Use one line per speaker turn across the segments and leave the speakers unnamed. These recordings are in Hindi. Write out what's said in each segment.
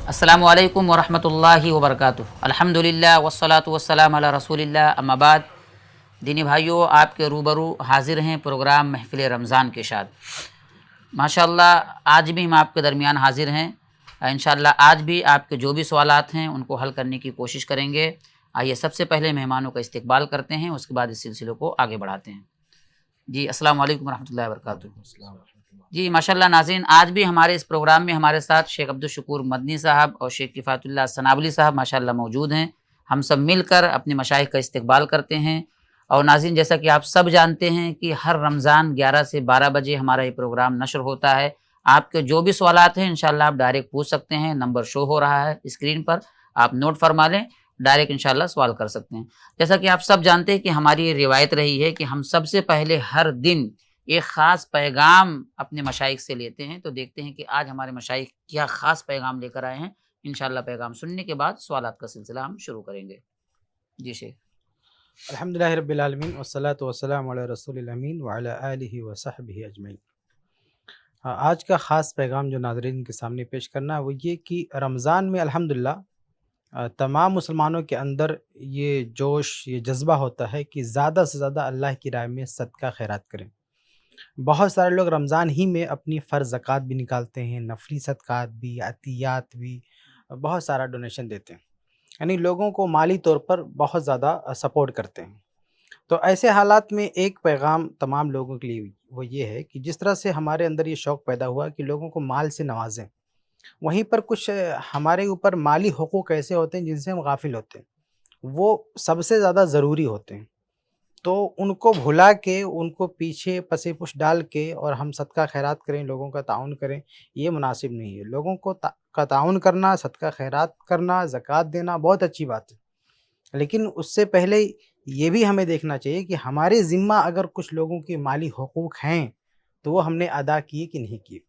अस्सलामु अलैकुम वरहमतुल्लाहि वबरकातुहू। अल्हम्दुलिल्लाह वस्सलातु वस्सलाम अला रसूलिल्लाह, अम्मा बाद। दीनी भाइयों, आपके रूबरू हाजिर हैं प्रोग्राम महफ़िल रमज़ान के साथ। माशाअल्लाह आज भी हम आपके दरमियान हाजिर हैं। इंशाअल्लाह आज भी आपके जो भी सवालात हैं उनको हल करने की कोशिश करेंगे। आइए सबसे पहले मेहमानों का इस्तकबाल करते हैं, उसके बाद इस सिलसिले को आगे बढ़ाते हैं। जी अस्सलामु अलैकुम वरहमतुल्लाहि वबरकातुहू। जी माशाअल्लाह नाज़रीन, आज भी हमारे इस प्रोग्राम में हमारे साथ शेख अब्दुल शुकूर मदनी साहब और शेख किफ़ायतुल्लाह सनावली साहब माशाअल्लाह मौजूद हैं। हम सब मिलकर अपने मशाइख का इस्तकबाल करते हैं। और नाज़रीन, जैसा कि आप सब जानते हैं कि हर रमज़ान 11 से 12 बजे हमारा ये प्रोग्राम नशर होता है। आपके जो भी सवालात हैं इंशाअल्लाह आप डायरेक्ट पूछ सकते हैं। नंबर शो हो रहा है स्क्रीन पर, आप नोट फरमा लें, डायरेक्ट इंशाअल्लाह सवाल कर सकते हैं। जैसा कि आप सब जानते हैं कि हमारी ये रिवायत रही है कि हम सबसे पहले हर दिन एक ख़ास पैगाम अपने मशाइख से लेते हैं। तो देखते हैं कि आज हमारे मशाइख क्या ख़ास पैगाम लेकर आए हैं। इंशाअल्लाह पैगाम सुनने के बाद सवालात का सिलसिला हम शुरू करेंगे। जी शेख।
अल्हम्दुलिल्लाहि रब्बिल आलमीन वस्सलातु वस्सलामु अला रसूलिल अमीन व अला आलिहि व सहबिहि अजमईन। आज का ख़ास पैगाम जो नाज़रीन के सामने पेश करना है वो ये कि रमज़ान में अल्हम्दुलिल्लाह तमाम मुसलमानों के अंदर ये जोश, ये जज़्बा होता है कि ज़्यादा से ज़्यादा अल्लाह की राह में सदका खैरात करें। बहुत सारे लोग रमज़ान ही में अपनी फ़र्ज़ ज़कात भी निकालते हैं, नफली सदक़ात भी, अतियात भी, बहुत सारा डोनेशन देते हैं। यानी लोगों को माली तौर पर बहुत ज़्यादा सपोर्ट करते हैं। तो ऐसे हालात में एक पैगाम तमाम लोगों के लिए वो ये है कि जिस तरह से हमारे अंदर ये शौक़ पैदा हुआ कि लोगों को माल से नवाज़ें, वहीं पर कुछ हमारे ऊपर माली हुकूक़ ऐसे होते हैं जिनसे हम गाफ़िल होते हैं, वो सबसे ज़्यादा ज़रूरी होते हैं। तो उनको भुला के, उनको पीछे पसेपुश डाल के और हम सदका खैरात करें, लोगों का ताउन करें, ये मुनासिब नहीं है। लोगों को का ताउन करना, सदका खैरात करना, ज़कात देना बहुत अच्छी बात है। लेकिन उससे पहले ये भी हमें देखना चाहिए कि हमारे ज़िम्मा अगर कुछ लोगों के माली हुकूक़ हैं, तो वो हमने अदा किए कि नहीं किए।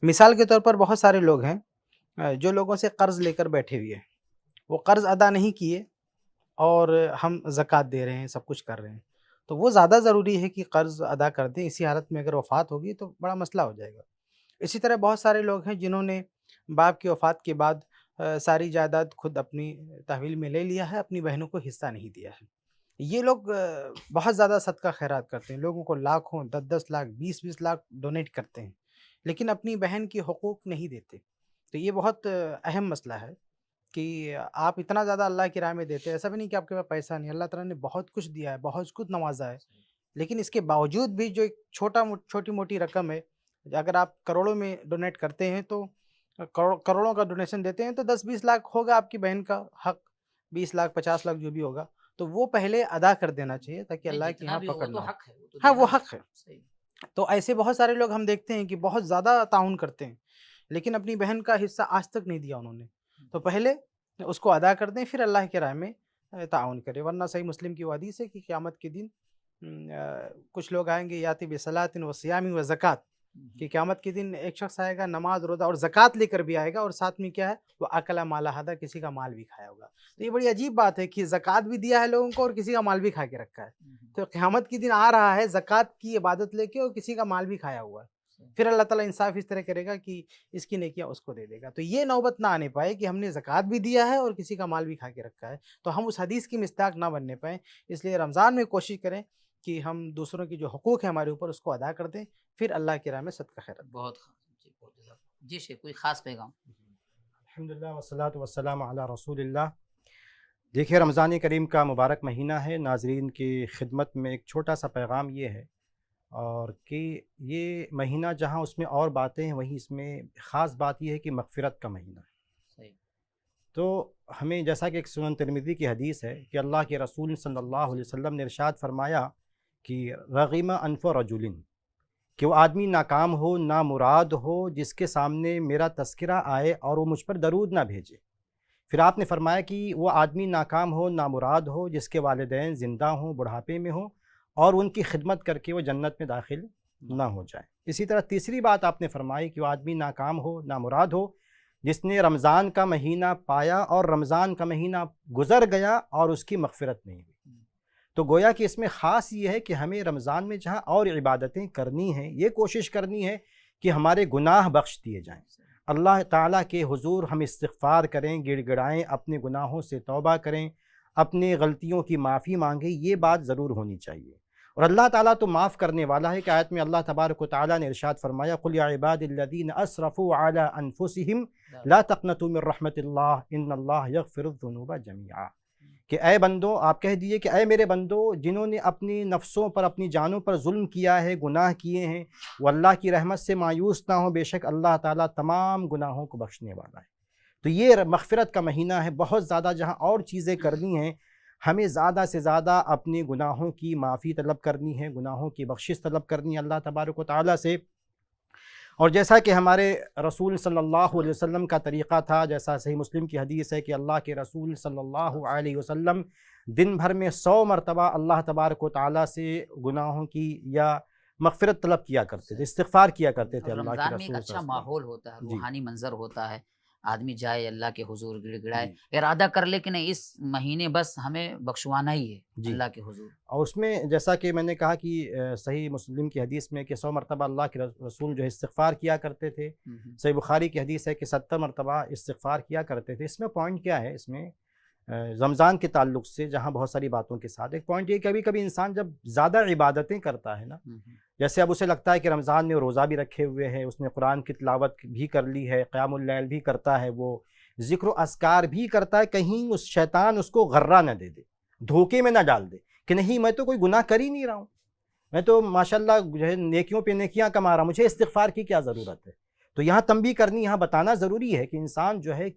मिसाल के तौर पर बहुत सारे लोग हैं जो लोगों से कर्ज़ लेकर बैठे हुए हैं। वो कर्ज़ अदा नहीं किए और हम ज़कात दे रहे हैं, सब कुछ कर रहे हैं। तो वो ज़्यादा ज़रूरी है कि कर्ज़ अदा कर दें, इसी हालत में अगर वफ़ात होगी तो बड़ा मसला हो जाएगा। इसी तरह बहुत सारे लोग हैं जिन्होंने बाप की वफ़ात के बाद सारी जायदाद खुद अपनी तहवील में ले लिया है, अपनी बहनों को हिस्सा नहीं दिया है। ये लोग बहुत ज़्यादा सदका खैरात करते हैं, लोगों को लाखों, 10-10 लाख, 20-20 लाख डोनेट करते हैं, लेकिन अपनी बहन की हुकूक नहीं देते। तो ये बहुत अहम मसला है कि आप इतना ज़्यादा अल्लाह की राह में देते हैं, ऐसा भी नहीं कि आपके पास पैसा नहीं है, अल्लाह ताला ने बहुत कुछ दिया है, बहुत कुछ नवाज़ा है। लेकिन इसके बावजूद भी जो एक छोटी-मोटी रकम है, अगर आप करोड़ों में डोनेट करते हैं तो करोड़ों का डोनेशन देते हैं तो 10-20 लाख होगा आपकी बहन का हक, 20 लाख, 50 लाख जो भी होगा, तो वो पहले अदा कर देना चाहिए ताकि
नहीं,
अल्लाह के
जितना
यहाँ
भी होगा
पकड़
तो
ना हो।
हक है, वो तो
हाँ, वो
देना है।
हक है।
सही।
तो ऐसे बहुत सारे लोग हम देखते हैं कि बहुत ज़्यादा ताउन करते हैं, लेकिन अपनी बहन का हिस्सा आज तक नहीं दिया उन्होंने। तो पहले उसको अदा कर दें, फिर अल्लाह की राह में ताउन करें, वरना सही मुस्लिम की वो हदीस है कि क़यामत के दिन कुछ लोग आएँगे याति बिसलातिन व सियामिन व ज़कात, कि क़यामत के दिन एक शख़्स आएगा नमाज़, रोज़ा और ज़कात लेकर भी आएगा और साथ में क्या है, वो अकला माला हदा, किसी का माल भी खाया होगा। तो ये बड़ी अजीब बात है कि ज़कात भी दिया है लोगों को और किसी का माल भी खा के रखा है। तो क़यामत के दिन आ रहा है ज़कात की इबादत लेके और किसी का माल भी खाया हुआ है। फिर अल्लाह ताला इंसाफ़ इस तरह करेगा कि इसकी नेकियाँ उसको दे देगा। तो ये नौबत ना आने पाए कि हमने ज़कात भी दिया है और किसी का माल भी खा के रखा है। तो हम उस हदीस की मिस्दाक़ ना बनने पाएँ। इसलिए रमज़ान में कोशिश करें कि हम दूसरों की जो हुकूक़ है हमारे ऊपर उसको अदा कर दें, फिर अल्लाह की राह में सदका खैरात।
बहुत ख़ास। जी बहुत जज़ाक। जी शेख, कोई ख़ास पैगाम?
अल्हम्दुलिल्लाह वस्सलातु वस्सलामु अला रसूलिल्लाह। देखिए, रमज़ान करीम का मुबारक महीना है। नाज़रीन की खिदमत में एक छोटा सा पैगाम ये है और कि ये महीना जहाँ उसमें और बातें हैं, वहीं इसमें ख़ास बात ये है कि मग़फ़िरत का महीना है।
सही।
तो हमें जैसा कि एक सुनन तिरमिज़ी की हदीस है कि अल्लाह के रसूल सल्लल्लाहु अलैहि वसल्लम ने इरशाद फरमाया कि रग़िम अनफ़ु रजुलिन, कि वो आदमी नाकाम हो, नामुराद हो, जिसके सामने मेरा तज़किरा आए और वो मुझ पर दरूद ना भेजे। फिर आपने फरमाया कि वो आदमी नाकाम हो, नामुराद हो, जिसके वालिदैन ज़िंदा हों, बुढ़ापे में हों और उनकी खिदमत करके वो जन्नत में दाखिल ना हो जाए। इसी तरह तीसरी बात आपने फरमाई कि वो आदमी नाकाम हो, नामुराद हो, जिसने रमज़ान का महीना पाया और रमज़ान का महीना गुज़र गया और उसकी मग़फ़िरत नहीं हुई। तो गोया कि इसमें ख़ास ये है कि हमें रमज़ान में जहाँ और इबादतें करनी हैं, ये कोशिश करनी है कि हमारे गुनाह बख्श दिए जाएँ। अल्लाह ताला के हुजूर हम इस्तिग़फ़ार करें, गिड़गिड़ाएं, अपने गुनाहों से तौबा करें, अपनी गलतियों की माफ़ी मांगें, ये बात ज़रूर होनी चाहिए। और अल्लाह ताला तो माफ़ करने वाला है कि आयत में अल्लाह तबारक व तआला ने इरशाद फरमाया, कुल या इबादिल्लज़ीना असरफ़ू अला अनफुसिहिम ला तक़नतू मिन रहमतिल्लाह इन्नल्लाह यग़फ़िरुज़्ज़ुनूबा जमीआ, कि ए बंदो, आप कह दिए कि ए मेरे बंदो, जिन्होंने अपनी नफ्सों पर, अपनी जानों पर जुल्म किया है, गुनाह किए हैं, वो अल्लाह की रहमत से मायूस ना हो, बेशक अल्लाह ताला तमाम गुनाहों को बख्शने वाला है। तो ये मग़फ़िरत का महीना है। बहुत ज़्यादा जहाँ और चीज़ें करनी हैं, हमें ज़्यादा से ज़्यादा अपने गुनाहों की माफ़ी तलब करनी है, गुनाहों की बख्शिश तलब करनी है अल्लाह तबारक व तआला से। और जैसा कि हमारे रसूल सल्लल्लाहु अलैहि वसल्लम का तरीक़ा था, जैसा सही मुस्लिम की हदीस है कि अल्लाह के रसूल सल्लल्लाहु अलैहि वसल्लम दिन भर में 100 मरतबा अल्लाह तबारक व तआला से गुनाहों की या मग़फ़िरत तलब किया करते थे, इस्तिग़फ़ार किया करते थे
और
अल्लाह के
रमज़ान में एक
रसूल
अच्छा
सल्लल्लाहु अलैहि
माहौल होता है,
वसल्लम। जी,
रूहानी मंज़र होता है। आदमी जाए अल्लाह के हुज़ूर गिड़गिड़ाए,
जी,
इरादा कर ले कि नहीं इस महीने बस हमें बख्शवाना ही है
जी।
अल्लाह के हुज़ूर।
और उसमें जैसा कि मैंने कहा कि सही मुस्लिम की हदीस में कि 100 मरतबा अल्लाह के रसूल जो है इस्तिग़फ़ार किया करते थे। सही बुखारी की हदीस है कि 70 मरतबा इस्तिग़फ़ार किया करते थे। इसमें पॉइंट क्या है, इसमें रमज़ान के ताल्लुक़ से जहाँ बहुत सारी बातों के साथ एक पॉइंट ये, कभी-कभी इंसान जब ज़्यादा इबादतें करता है ना, जैसे अब उसे लगता है कि रमज़ान में रोज़ा भी रखे हुए हैं, उसने कुरान की तिलावत भी कर ली है, क़यामुल लैल भी करता है, वो ज़िक्र अस्कार भी करता है, कहीं उस शैतान उसको गर्रा न दे दे, धोखे में ना डाल दे कि नहीं मैं तो कोई गुनाह कर ही नहीं रहा हूँ, मैं तो माशाल्लाह जो है नेकियों पे नेकियां कमा रहा हूं, मुझे इस्तिग़फ़ार की क्या ज़रूरत है। तो यहाँ तंबीह करनी, यहाँ बताना ज़रूरी है कि इंसान जो है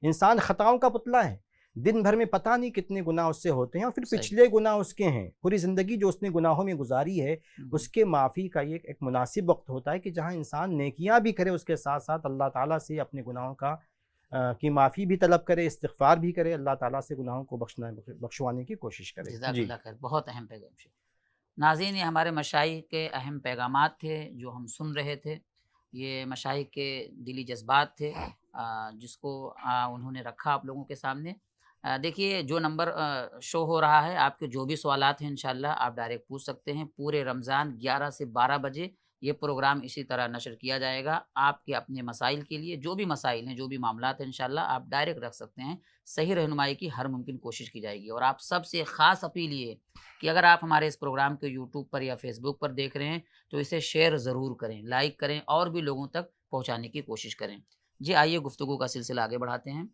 इंसान ख़ताओं का पुतला है। दिन भर में पता नहीं कितने गुनाह उससे होते हैं और फिर
सही।
पिछले गुनाह उसके हैं, पूरी ज़िंदगी जो उसने गुनाहों में गुजारी है, उसके माफ़ी का ये एक मुनासिब वक्त होता है कि जहाँ इंसान नेकियां भी करे, उसके साथ साथ अल्लाह ताला से अपने गुनाहों की माफ़ी भी तलब करे, इस्तिग़फ़ार भी करे, अल्लाह ताला से गुनाहों को बख्शवाने की कोशिश करे। जी,
जज़ाकल्लाह खैर, बहुत अहम पैगाम शेख। नाज़रीन, ये हमारे मशाइख के अहम पैगामात थे जो हम सुन रहे थे। ये मशाइख के दिली जज्बात थे जिसको उन्होंने रखा आप लोगों के सामने। देखिए जो नंबर शो हो रहा है, आपके जो भी सवालात हैं इंशाअल्लाह आप डायरेक्ट पूछ सकते हैं। पूरे रमज़ान 11 से 12 बजे ये प्रोग्राम इसी तरह नशर किया जाएगा। आपके अपने मसाइल के लिए जो भी मसाइल हैं, जो भी मामलात हैं, इंशाअल्लाह आप डायरेक्ट रख सकते हैं। सही रहनुमाई की हर मुमकिन कोशिश की जाएगी। और आप सबसे ख़ास अपील ये है कि अगर आप हमारे इस प्रोग्राम को यूट्यूब पर या फ़ेसबुक पर देख रहे हैं तो इसे शेयर ज़रूर करें, लाइक करें और भी लोगों तक पहुँचाने की कोशिश करें। जी, आइए गुफ्तगू का सिलसिला आगे बढ़ाते हैं।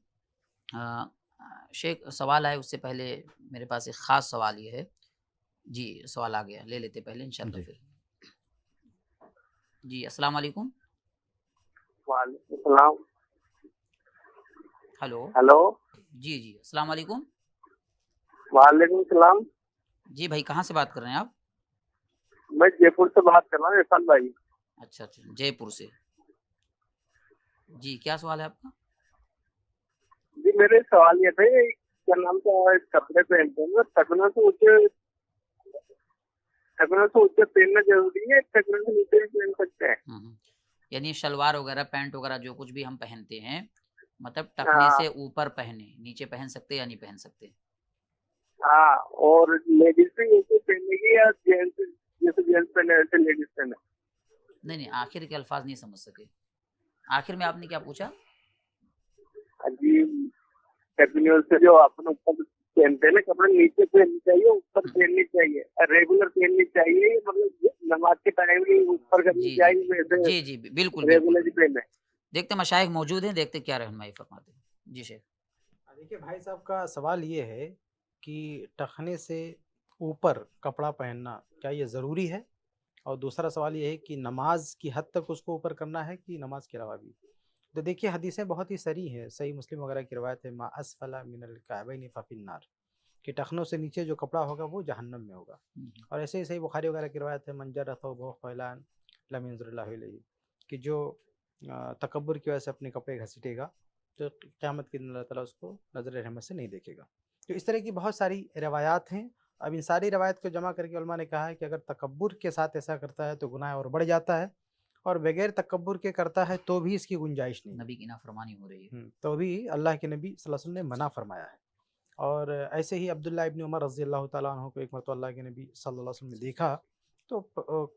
शेख, सवाल आए उससे पहले मेरे पास एक ख़ास सवाल ये है। जी, सवाल आ गया, ले लेते पहले इंशाअल्लाह
जी।
फिर। जी, अस्सलाम वालेकुम।
वालेकुम सलाम।
हेलो।
हेलो।
जी, जी, अस्सलाम वालेकुम।
वालेकुम सलाम।
जी भाई, कहाँ से बात कर रहे हैं आप?
मैं जयपुर से बात कर रहा हूँ, इरफान भाई।
अच्छा, अच्छा, जयपुर से। जी, क्या सवाल है आपका?
जी, मेरे सवाल ये थे, क्या नाम था, कपड़े पहनते हैं टखनों से ऊंचे पहनना जरूरी है, टखनों से नीचे भी पहन सकते हैं?
यानी शलवार वगैरह, पैंट वगैरह जो कुछ भी हम पहनते हैं, मतलब टखने
हाँ
से ऊपर पहने, नीचे पहन सकते या नहीं पहन सकते?
हाँ, और लेडीज भी ऐसे पहनेगी या जेंट्स जैसे जेंट्स पहने वैसे लेडीज पहने?
नहीं, नहीं, आखिर के अल्फाज नहीं समझ सके। आखिर में आपने क्या पूछा?
जी, टखनों से जो अपन ऊपर पहनते हैं ना कपड़े, नीचे पहननी चाहिए, ऊपर पहननी चाहिए, रेगुलर पहननी चाहिए, मतलब नमाज के टाइम ही ऊपर करनी
जी, जी,
चाहिए,
जी,
वैसे
जी, जी, बिल्कुल, बिल्कुल।
रेगुलर ही पहने?
देखते मशाइख मौजूद हैं, देखते क्या रहनुमाई फरमाते हैं। जी शेख।
देखिए भाई साहब का सवाल ये है कि टखने से ऊपर कपड़ा पहनना क्या ये ज़रूरी है, और दूसरा सवाल ये है कि नमाज की हद तक उसको ऊपर करना है कि नमाज के अलावा भी। तो देखिए हदीसें बहुत ही सरी हैं, सही मुस्लिम वगैरह की रवायत है, मा असफला मिनल काबैन फफिन्नार, कि टखनों से नीचे जो कपड़ा होगा वो जहन्नम में होगा। और ऐसे ही सही बुखारी वगैरह की रवायत है, मंजर थौबहु ख़ैलान लम यंज़ुरिल्लाहु इलैहि, कि जो तकब्बुर की वजह से अपने कपड़े घसीटेगा तो क़यामत के दिन अल्लाह ताला उसको नज़र रहमत से नहीं देखेगा। तो इस तरह की बहुत सारी रवायात हैं। अब इन सारी रवायत को जमा करके उलमा ने कहा है कि अगर तकब्बुर के साथ ऐसा करता है तो गुनाह और बढ़ जाता है, और बगैर तकब्बुर के करता है तो भी इसकी गुंजाइश नहीं है।
नबी की नाफरमानी हो रही है।
तो भी अल्लाह के नबी सल्लल्लाहु अलैहि वसल्लम ने मना फरमाया है। और ऐसे ही अब्दुल्ला इब्न उमर रज़ी अल्लाह ताला अन्हु को एक मरतबा अल्लाह के नबी सल्लल्लाहु अलैहि वसल्लम ने देखा तो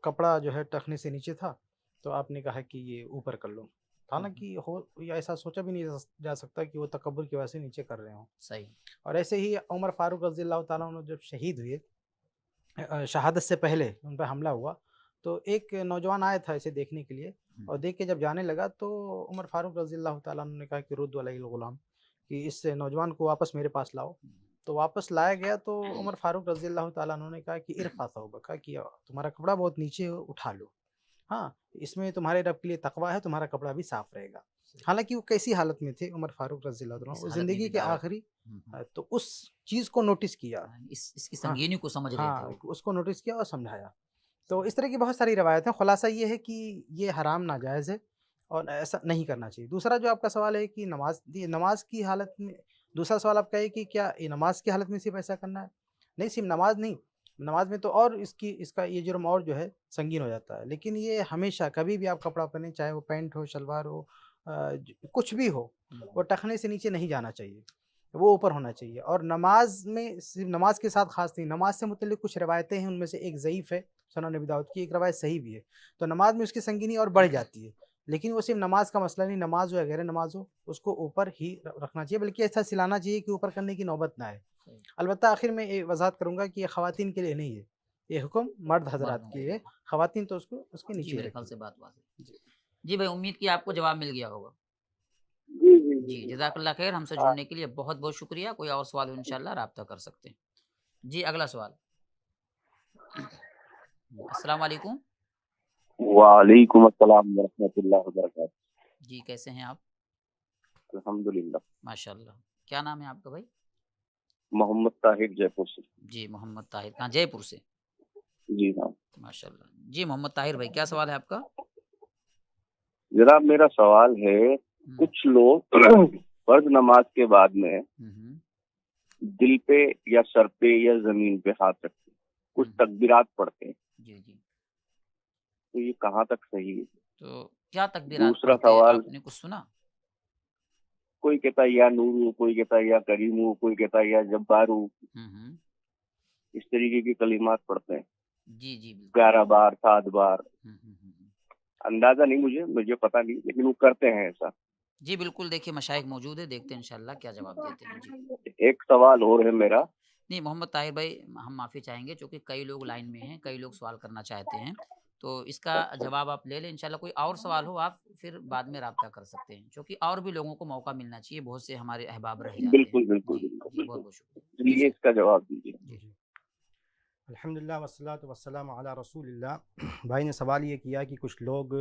कपड़ा जो है टखने से नीचे था, तो आपने कहा कि ये ऊपर कर लो। हालांकि हो या ऐसा सोचा भी नहीं जा सकता कि वो तकब्बुर की वजह से नीचे कर रहे हों।
सही।
और ऐसे ही उमर फारूक रज़ी अल्लाह ताला अन्हु जब शहीद हुए, शहादत से पहले उन पर हमला हुआ, तो एक नौजवान आया था इसे देखने के लिए, और देख के जब जाने लगा तो उमर फारूक रज़ी अल्लाह ताला अन्हु ने कहा कि रुद्दु अलैहिल गुलाम, कि इस नौजवान को वापस मेरे पास लाओ। तो वापस लाया गया तो उमर फारूक रज़ी अल्लाह ताला अन्हु ने कहा कि इरफ़ा सौबक, कि तुम्हारा कपड़ा बहुत नीचे है, उठा लो। हाँ, इसमें तुम्हारे रब के लिए तकवा है, तुम्हारा कपड़ा भी साफ रहेगा। हालांकि वो कैसी हालत में थे उमर फारूक रज़ी अल्लाह ताला,
इस
वो
हालत में
जिंदगी
भी
के
दावत।
आखिरी,
हम्म।
तो उस चीज़ को नोटिस किया।
इसकी
हाँ
संगीनी को समझ रहे थे
हाँ,
वो।
उसको नोटिस किया और समझाया। तो इस तरह की बहुत सारी रवायत हैं। खुलासा ये है कि ये हराम नाजायज़ है और ऐसा नहीं करना चाहिए। दूसरा जो आपका सवाल है कि नमाज की हालत में, दूसरा सवाल आपका है कि क्या ये नमाज की हालत में सिर्फ ऐसा करना है? नहीं, सिर्फ नमाज नहीं, नमाज में तो और इसका ये जुर्म और जो है संगीन हो जाता है। लेकिन ये हमेशा कभी भी आप कपड़ा पहने, चाहे वो पैंट हो, शलवार हो, कुछ भी हो, वो टखने से नीचे नहीं जाना चाहिए, वो ऊपर होना चाहिए। और नमाज में सिर्फ नमाज के साथ खास नहीं, नमाज से मुतल्लिक कुछ रवायतें हैं, उनमें से एक ज़ईफ़ है सुनन नबी दाऊद की, एक रवायत सही भी है। तो नमाज में उसकी संगीनी और बढ़ जाती है। लेकिन वो सिर्फ नमाज का मसला नहीं, नमाज हो या गैर नमाज हो, उसको ऊपर ही रखना चाहिए, बल्कि ऐसा सिलाना चाहिए कि ऊपर करने की नौबत ना आए। अलबत्ता आखिर में ये वजाहत करूँगा कि ये ख़वातीन के लिए नहीं है, ये हुक्म मर्द हज़रात के लिए, ख़वातीन तो उसको उसके
जी,
नीचे ही
मेरे ख्याल
रखें।
से बात वाज़ेह है। जी भाई, उम्मीद की आपको जवाब मिल गया होगा।
जी जी
जी,
जी
जज़ाकल्लाह खैर, हमसे
हाँ
जुड़ने के लिए बहुत-बहुत शुक्रिया। कोई और सवाल हो इंशाअल्लाह राब्ता कर सकते हैं। जी, अगला सवाल। अस्सलाम वालेकुम।
वालेकुम अस्सलाम वरहमतुल्लाहि वबरकातुहू।
जी, कैसे हैं आप?
अल्हम्दुलिल्लाह।
माशाअल्लाह। क्या नाम है आपका भाई?
मोहम्मद ताहिर, जयपुर से।
जी, मोहम्मद ताहिर, कहाँ? जयपुर से।
जी हाँ।
माशाअल्लाह। जी, मोहम्मद ताहिर भाई, क्या सवाल है आपका?
जनाब, मेरा सवाल है,
हुँ,
कुछ लोग फर्ज नमाज के बाद में
हुँ,
दिल पे या सर पे या जमीन पे हाथ रखते हैं, कुछ
हुँ।
तकबीरात पढ़ते हैं,
जी, जी।
तो ये कहाँ तक सही है?
तो क्या तकबीरात
दूसरा
पढ़ते हैं?
सवाल,
आपने कुछ सुना?
कोई कहता है या नूरू, कोई कहता है या करीमू, कोई कहता है या जब्बारू,
हुँ, हुँ।
इस तरीके की कलिमात पढ़ते हैं
जी, जी, बिल्कुल।
11 बार 7 बार।
हुँ, हुँ, हुँ।
अंदाजा नहीं, मुझे पता नहीं, लेकिन वो करते हैं ऐसा।
जी, बिल्कुल, देखिए मशाइख मौजूद है, देखते हैं इंशाअल्लाह क्या जवाब देते हैं। जी।
एक सवाल और है मेरा।
नहीं, मोहम्मद ताहिर भाई, हम माफ़ी चाहेंगे चूँकि कई लोग लाइन में हैं, कई लोग सवाल करना चाहते हैं। तो इसका जवाब आप ले लें इंशाअल्लाह। कोई और सवाल हो आप फिर बाद में राब्ता कर सकते हैं, क्योंकि और भी लोगों को मौका मिलना चाहिए, बहुत से हमारे अहबाब रह जाते हैं।
बिल्कुल बिल्कुल
जी,
बिल्कुल
जी,
बिल्कुल।
बहुत-बहुत शुक्रिया।
चलिए इसका जवाब दीजिए।
जी।
जी अल्हम्दुलिल्लाह वस्सलातु वस्सलामु अला रसूलिल्लाह। भाई ने सवाल ये किया कि कुछ लोग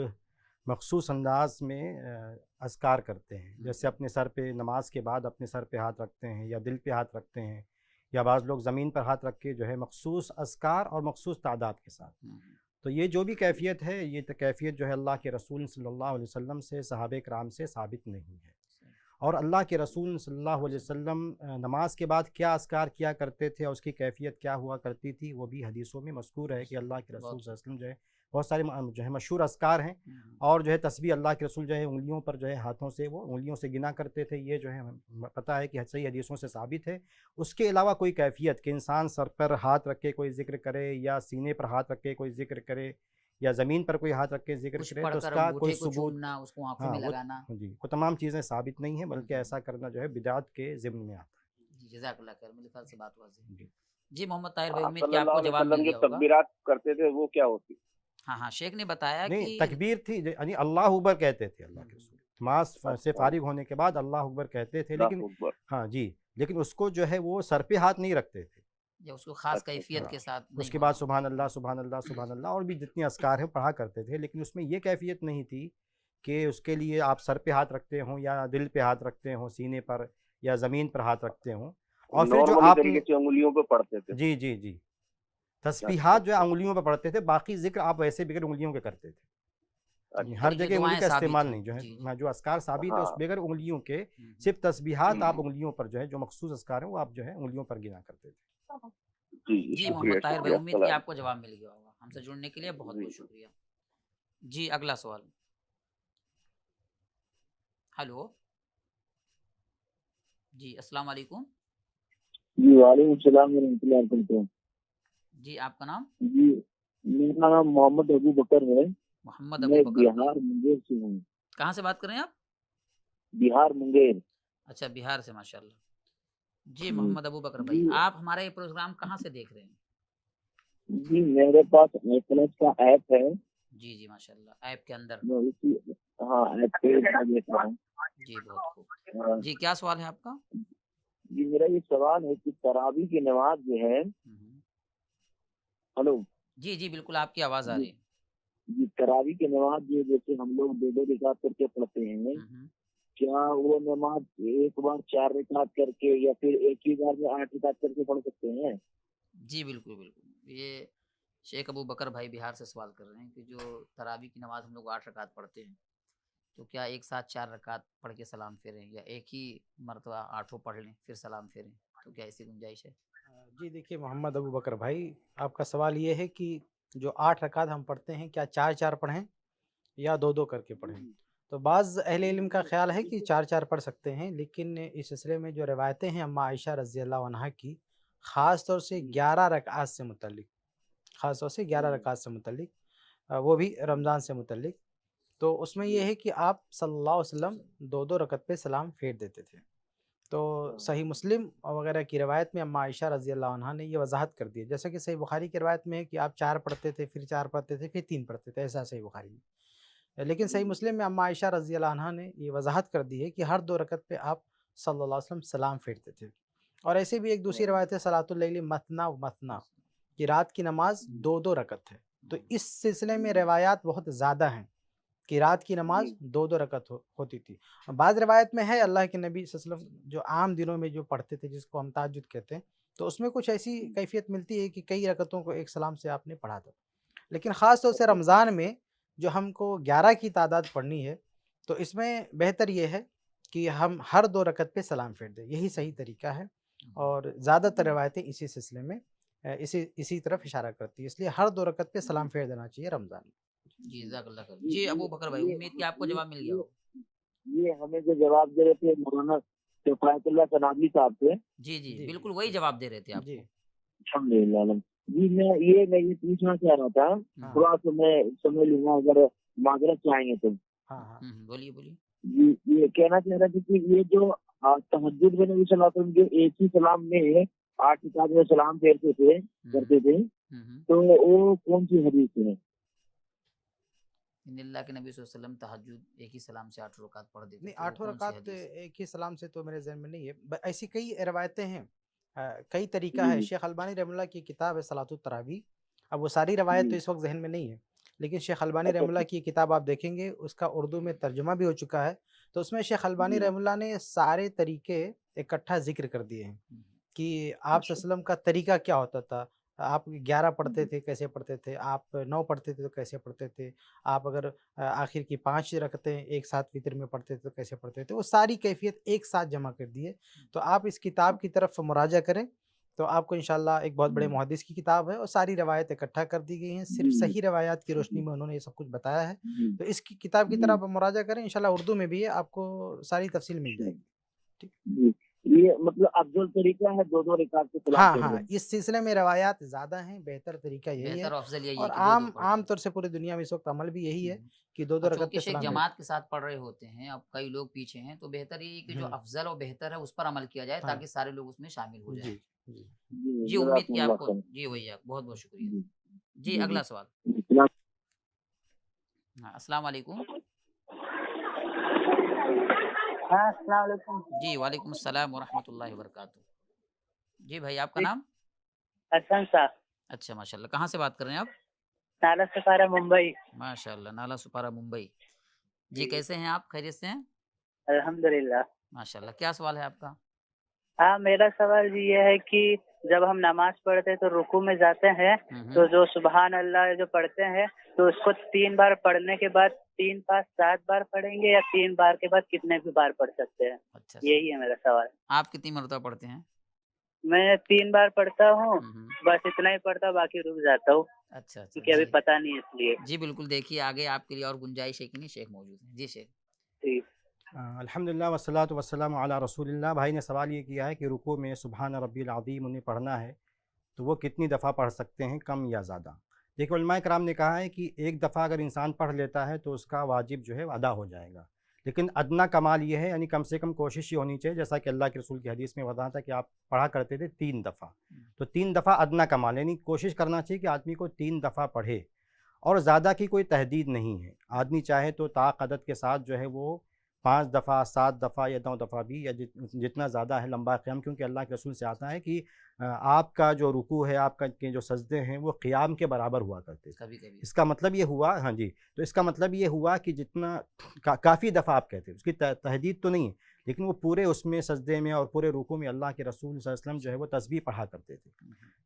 मखसूस अंदाज में अज़कार करते हैं, जैसे अपने सर पे नमाज के बाद अपने सर पे हाथ रखते हैं या दिल पे हाथ रखते हैं, या बाज़ लोग ज़मीन पर हाथ रख के जो है मखसूस अज़कार और मखसूस तादाद के साथ।
हुँ,
तो ये जो भी कैफ़ियत है, ये कैफ़ियत जो है अल्लाह के रसूल सल्लल्लाहु अलैहि वसल्लम से, सहाबे कराम से साबित नहीं है। और अल्लाह के रसूल सल्लल्लाहु अलैहि वसल्लम नमाज के बाद क्या अज़कार किया करते थे और उसकी कैफ़ियत क्या हुआ करती थी, वो भी हदीसों में मज़कूर है कि अल्लाह के रसूल सल्लल्लाहु अलैहि वसल्लम जो है बहुत सारे जो है मशहूर अज़कार हैं। और जो है तस्बीह अल्लाह के रसूल जो है उंगलियों पर जो है हाथों से वो उंगलियों से गिना करते थे, ये जो है हमें पता है कि सही हदीसों से साबित है। उसके अलावा कोई कैफ़ियत कि इंसान सर पर हाथ रख के कोई ज़िक्र करे या सीने पर हाथ रख के कोई ज़िक्र करे या ज़मीन पर कोई हाथ रख के ज़िक्र
कुछ
करे, तो
पढ़कर
उसका कोई
अंगूठे को
सबूत,
चूमना, उसको आँखों
हाँ
में लगाना।
जी, वो तमाम चीज़ें साबित नहीं है, बल्कि ऐसा करना जो है बिदात के ज़िम्न में आता है।
जी, जज़ाकल्लाह खैर, मेरे ख्याल से बात वाज़ेह है।
जी
जी, मोहम्मद ताहिर भाई,
आप
उम्मीद की
सल्लल्लाहु
आपको
अलैहि
जवाब मिल
वसल्लम जो
गया होगा।
तकबीरात करते थे वो क्या होती?
हाँ, हाँ, शेख ने बताया
नहीं,
कि
तकबीर थी यानी अल्लाह अकबर कहते थे अल्लाह के रसूल, नमाज से
अच्छा,
फारिग होने के बाद अल्लाह अकबर कहते थे, लेकिन
अल्लाहु अकबर।
हाँ जी, लेकिन उसको जो है वो सर पे हाथ नहीं रखते थे।
या उसको ख़ास
अच्छा
कैफ़ियत
हाँ,
के साथ नहीं
उसके बाद
होना।
सुबहान अल्लाह सुबहान अल्लाह सुबहान अल्लाह और भी जितनी अस्कार हैं पढ़ा करते थे, लेकिन उसमें ये कैफियत नहीं थी कि उसके लिए आप सर पे हाथ रखते हों या दिल पे हाथ रखते हों, सीने पर या ज़मीन पर हाथ रखते हों। और फिर जो
नॉर्मली तरीके
आपने,
से उंगलियों पे पढ़ते थे।
जी जी जी,
अच्छा
तस्बीहात जो है
अच्छा
उंगलियों पर पढ़ते थे, बाकी जिक्र आप वैसे बगैर उंगलियों के करते थे।
अच्छा
हर
यानी कि
जगह उंगली
दुआएँ
का
साबित
इस्तेमाल
हैं।
नहीं, जो है
जी, जी।
जो अस्कार साबित है उस
हाँ।
बगैर उंगलियों के,
हुँ, हुँ।
सिर्फ तस्बीहात आप उंगलियों पर जो है जो मखसूस अस्कार हैं वो आप जो है उंगलियों पर गिना करते थे।
जी जी,
जी,
शुक्रिया
मोहम्मद ताहिर भाई,
शुक्रिया,
उम्मीद की
अस्सलाम।
आपको जवाब मिल गया होगा। हमसे जुड़ने के लिए
जी
बहुत-बहुत शुक्रिया। जी, अगला सवाल। हेलो। जी, अस्सलाम वालेकुम।
जी, वालेकुम सलाम वरहमतुल्लाहि वबरकातुहू।
जी, आपका नाम?
जी, मेरा नाम मोहम्मद अबू बकर है।
मोहम्मद अबू
मैं
बकर भाई।
बिहार मुंगेर से हूँ।
कहाँ से बात कर रहे हैं आप?
बिहार मुंगेर।
अच्छा, बिहार से, माशाल्लाह। जी
जी
मोहम्मद अबू बकर भाई,
जी
आप हमारा ये प्रोग्राम कहाँ से देख रहे हैं?
जी, मेरे पास एप्लस का ऐप है।
जी जी माशाल्लाह, ऐप के अंदर।
मैं उसी, हाँ, ऐप पे मैं देख रहा हूँ।
जी बहुत खूब।
हाँ,
जी क्या सवाल है आपका?
जी मेरा ये सवाल है कि तरावी की नमाज जो है, हेलो,
जी जी बिल्कुल, आपकी आवाज़ आ
जी
रही है।
जी, तरावी की नमाज जो जैसे हम लोग दो दो रिकात करके पढ़ते हैं, क्या वो नमाज एक बार 4 रिकात करके या फिर एक ही बार में 8 रिकात करके पढ़ सकते हैं?
जी बिल्कुल बिल्कुल, ये शेख अबू बकर भाई बिहार से सवाल कर रहे हैं कि जो तरावी की नमाज हम लोग 8 रकात पढ़ते हैं, तो क्या एक साथ 4 रकात पढ़ के सलाम फेरें, या एक ही मरतबा आठों पढ़ लें फिर सलाम फेरें, तो क्या ऐसी गुंजाइश है?
जी देखिए मोहम्मद अबू बकर भाई, आपका सवाल ये है कि जो 8 रकात हम पढ़ते हैं क्या 4-4 पढ़ें या 2-2 करके पढ़ें? तो बाज़ अहले इल्म का ख़्याल है कि 4-4 पढ़ सकते हैं, लेकिन इस सिलसिले में जो रिवायतें हैं अम्मा आयशा रज़ियल्लाहु अन्हा की, ख़ास तौर से 11 रकात से मुतल्लिक़, ख़ास तौर से 11 रकात से मुतल्लिक़, वो भी रमज़ान से मुतल्लिक़, तो उसमें ये है कि आप सल्लल्लाहु अलैहि वसल्लम 2-2 रकत पे सलाम फेर देते थे। तो सही मुस्लिम वगैरह की रवायत में अम्मा आयशा रज़ियल्लाहु अन्हा ने ये वज़ाहत कर दी है। जैसे कि सही बुखारी की रवायत में है कि आप 4 पढ़ते थे, फिर 4 पढ़ते थे, फिर 3 पढ़ते थे, ऐसा सही बुखारी में। लेकिन सही मुस्लिम में अम्मा आयशा रज़ियल्लाहु अन्हा ने ये वज़ाहत कर दी है कि हर 2 रकत पे आप सल्लल्लाहु अलैहि वसल्लम सलाम फेरते थे। और ऐसे भी एक दूसरी रवायत है सलातुल लैली मसना व मसना, कि रात की नमाज 2-2 रकत है। तो इस सिलसिले में रिवायात बहुत ज़्यादा हैं कि रात की नमाज 2-2 रकत होती थी। बाज़ रिवायत में है अल्लाह के नबी सल्लल्लाहु अलैहि वसल्लम जो आम दिनों में जो पढ़ते थे, जिसको हम तहज्जुद कहते हैं, तो उसमें कुछ ऐसी कैफ़ियत मिलती है कि कई रकतों को एक सलाम से आपने पढ़ा था। लेकिन ख़ास तौर से रमज़ान में जो हमको 11 की तादाद पढ़नी है, तो इसमें बेहतर ये है कि हम हर 2 रकत पे सलाम फेर दें, यही सही तरीका है। और ज़्यादातर रवायतें इसी सिलसिले में इसी इसी तरफ इशारा करती है, इसलिए हर 2 रकत पे सलाम फेर देना चाहिए रमज़ान में।
जी जज़ाकल्लाह खैर। जी अबू बकर भाई, उम्मीद कि आपको जवाब मिल गया हो।
ये हमें जो जवाब दे रहे थे मौलाना किफ़ायतुल्लाह सनाबी साहब थे।
जी जी
जी,
बिल्कुल वही जवाब दे रहे थे
जी।
आपको।
अल्हम्दुलिल्लाह। जी मैं ये पूछना चाह रहा था,
हाँ,
थोड़ा सा मैं समय लूँगा अगर माज़रत चाहेंगे तो।
हाँ, हाँ।
बोलिए बोलिए।
जी, ये कहना चाह रहा था कि ये जो तहज्जुद में नबी सल्लल्लाहु अलैहि वसल्लम जो एक ही सलाम में 8 रिकात में सलाम फेरते थे करते थे, तो वो कौन-सी हदीस है?
अल्लाह के नबी सल्लल्लाहु अलैहि वसल्लम तहज्जुद एक ही सलाम से 8 रकात पढ़ देते
नहीं,
थे, वो
8
कौन सी
रकात
हदीस है?
एक ही सलाम से तो मेरे ज़हन में नहीं है। ऐसी कई रवायतें हैं, कई तरीका है।
जी,
शेख अलबानी रहमतुल्लाह की किताब है सलातुत तरावी। अब वो सारी रवायत तो
जी।
इस वक़्त ज़हन में नहीं है, लेकिन शेख अलबानी
अच्छा, अच्छा।
रहमतुल्लाह की किताब आप देखेंगे, उसका उर्दू में तर्जुमा भी हो चुका है। तो उसमें शेख अलबानी
जी,
रहमतुल्लाह ने सारे तरीके इकट्ठा ज़िक्र कर दिए हैं कि आप
अच्छा।
सल्लल्लाहु अलैहि वसल्लम का तरीका क्या होता था। आप 11 पढ़ते
जी,
थे, कैसे पढ़ते थे? आप 9 पढ़ते थे, तो कैसे पढ़ते थे? आप अगर आखिर की 5 रकतें एक साथ वितर में पढ़ते थे, तो कैसे पढ़ते थे? वो सारी कैफ़ियत एक साथ जमा कर दी है। तो आप इस किताब की तरफ मुराजा करें, तो आपको इंशाअल्लाह एक बहुत बड़े
जी,
मुहद्दिस की किताब है और सारी रवायत इकट्ठा कर दी गई हैं। सिर्फ़
जी,
सही रवायात की रोशनी में उन्होंने ये सब कुछ बताया है।
जी,
तो इस किताब की
जी,
तरफ आप मुराजा करें, इंशाअल्लाह उर्दू में भी है, आपको सारी तफ़सील मिल
अच्छा।
जाएगी। ठीक।
जी, ये मतलब अफ़ज़ल तरीका है 2-2 रिकात पे सलाम
हाँ,
फेरने
हाँ,
का।
इस सिलसिले में रवायात ज़्यादा हैं, बेहतर तरीका यही है।
बेहतर और अफजल यही है
और
कि 2-2
आम
पढ़
आम
लें।
तौर से पूरी दुनिया में इस वक़्त अमल भी यही है कि 2-2
अब
रकत
चूँकि
पे
शेख
सलाम फेर
जमात के साथ पढ़ रहे होते हैं, अब कई लोग पीछे हैं, तो बेहतर ये है कि जो
हुँ,
अफ़ज़ल और बेहतर है उस पर अमल किया जाए,
हाँ,
ताकि सारे लोग उसमें शामिल हो जाएँ।
जी, जी।
जी,
जी उम्मीद की
जज़ाकुमुल्लाह
आपको
खैर।
जी भैया बहुत-बहुत शुक्रिया।
जी,
जी
जी,
अगला
जी।
सवाल।
इस्लाम
हाँ, अस्सलाम वालेकुम।
हाँ, अस्सलाम वालेकुम।
जी वालेकुम अस्सलाम व रहमतुल्लाहि व बरकातहू। जी भाई आपका
जी,
नाम?
हसन साहब,
अच्छा माशाल्लाह, कहाँ से बात कर रहे हैं आप?
नाला सफारा मुंबई।
माशाल्लाह, नाला सुपारा मुंबई। जी
जी,
कैसे हैं आप? खैरियत से हैं?
अल्हम्दुलिल्लाह।
माशाल्लाह, क्या सवाल है आपका?
हाँ, मेरा सवाल जी ये है कि जब हम नमाज़ पढ़ते हैं तो रुकू में जाते हैं, तो
हुँ।
जो सुबहान अल्लाह जो पढ़ते हैं, तो उसको 3 बार पढ़ने के बाद 3 5 7 बार पढ़ेंगे या 3 बार के बाद कितने भी बार पढ़ सकते हैं?
अच्छा, अच्छा।
यही है मेरा सवाल।
आप कितनी मरतबा पढ़ते हैं?
मैं 3 बार पढ़ता हूँ,
हुँ।
बस इतना ही पढ़ता हूँ, बाकी रुक जाता हूँ,
अच्छा, अच्छा।
क्योंकि अभी
जी।
पता नहीं है इसलिए।
जी बिल्कुल, देखिए आगे आपके लिए और गुंजाइश है कि नहीं, शेख मौजूद हैं। जी शेख।
जी।
अल्हम्दुलिल्लाह वस्सलातु वस्सलामु अला रसूलिल्लाह। भाई ने सवाल ये किया है कि रुकू में सुबहान रब्बिल अज़ीम उन्हें पढ़ना है, तो वो कितनी दफ़ा पढ़ सकते हैं, कम या ज़्यादा? देखिए उलमाए कराम ने कहा है कि एक दफ़ा अगर इंसान पढ़ लेता है तो उसका वाजिब जो है अदा हो जाएगा। लेकिन अदना कमाल ये है, यानी कम से कम कोशिश ये होनी चाहिए, जैसा कि अल्लाह के रसूल की हदीस में बताया था कि आप पढ़ा करते थे 3 दफ़ा, तो 3 दफ़ा अदना कमाल, यानी कोशिश करना चाहिए कि आदमी को 3 दफ़ा पढ़े। और ज़्यादा की कोई तहदीद नहीं है, आदमी चाहे तो ताक़दत के साथ जो है वो 5 दफ़ा, 7 दफ़ा या 9 दफ़ा भी, या जितना ज़्यादा है लंबा क़याम, क्योंकि अल्लाह के रसूल से आता है कि आपका जो रुकू है, आपका के जो सजदे हैं वो क़याम के बराबर हुआ करते।
कभी कभी
इसका मतलब ये हुआ, हाँ जी, तो इसका मतलब ये हुआ कि जितना काफ़ी दफ़ा आप कहते हैं, उसकी तहदीद तो नहीं है, लेकिन वो पूरे उसमें सजदे में और पूरे रुकू में अल्लाह के रसूल सल्लल्लाहु अलैहि वसल्लम जो है वो तस्बीह पढ़ा करते थे।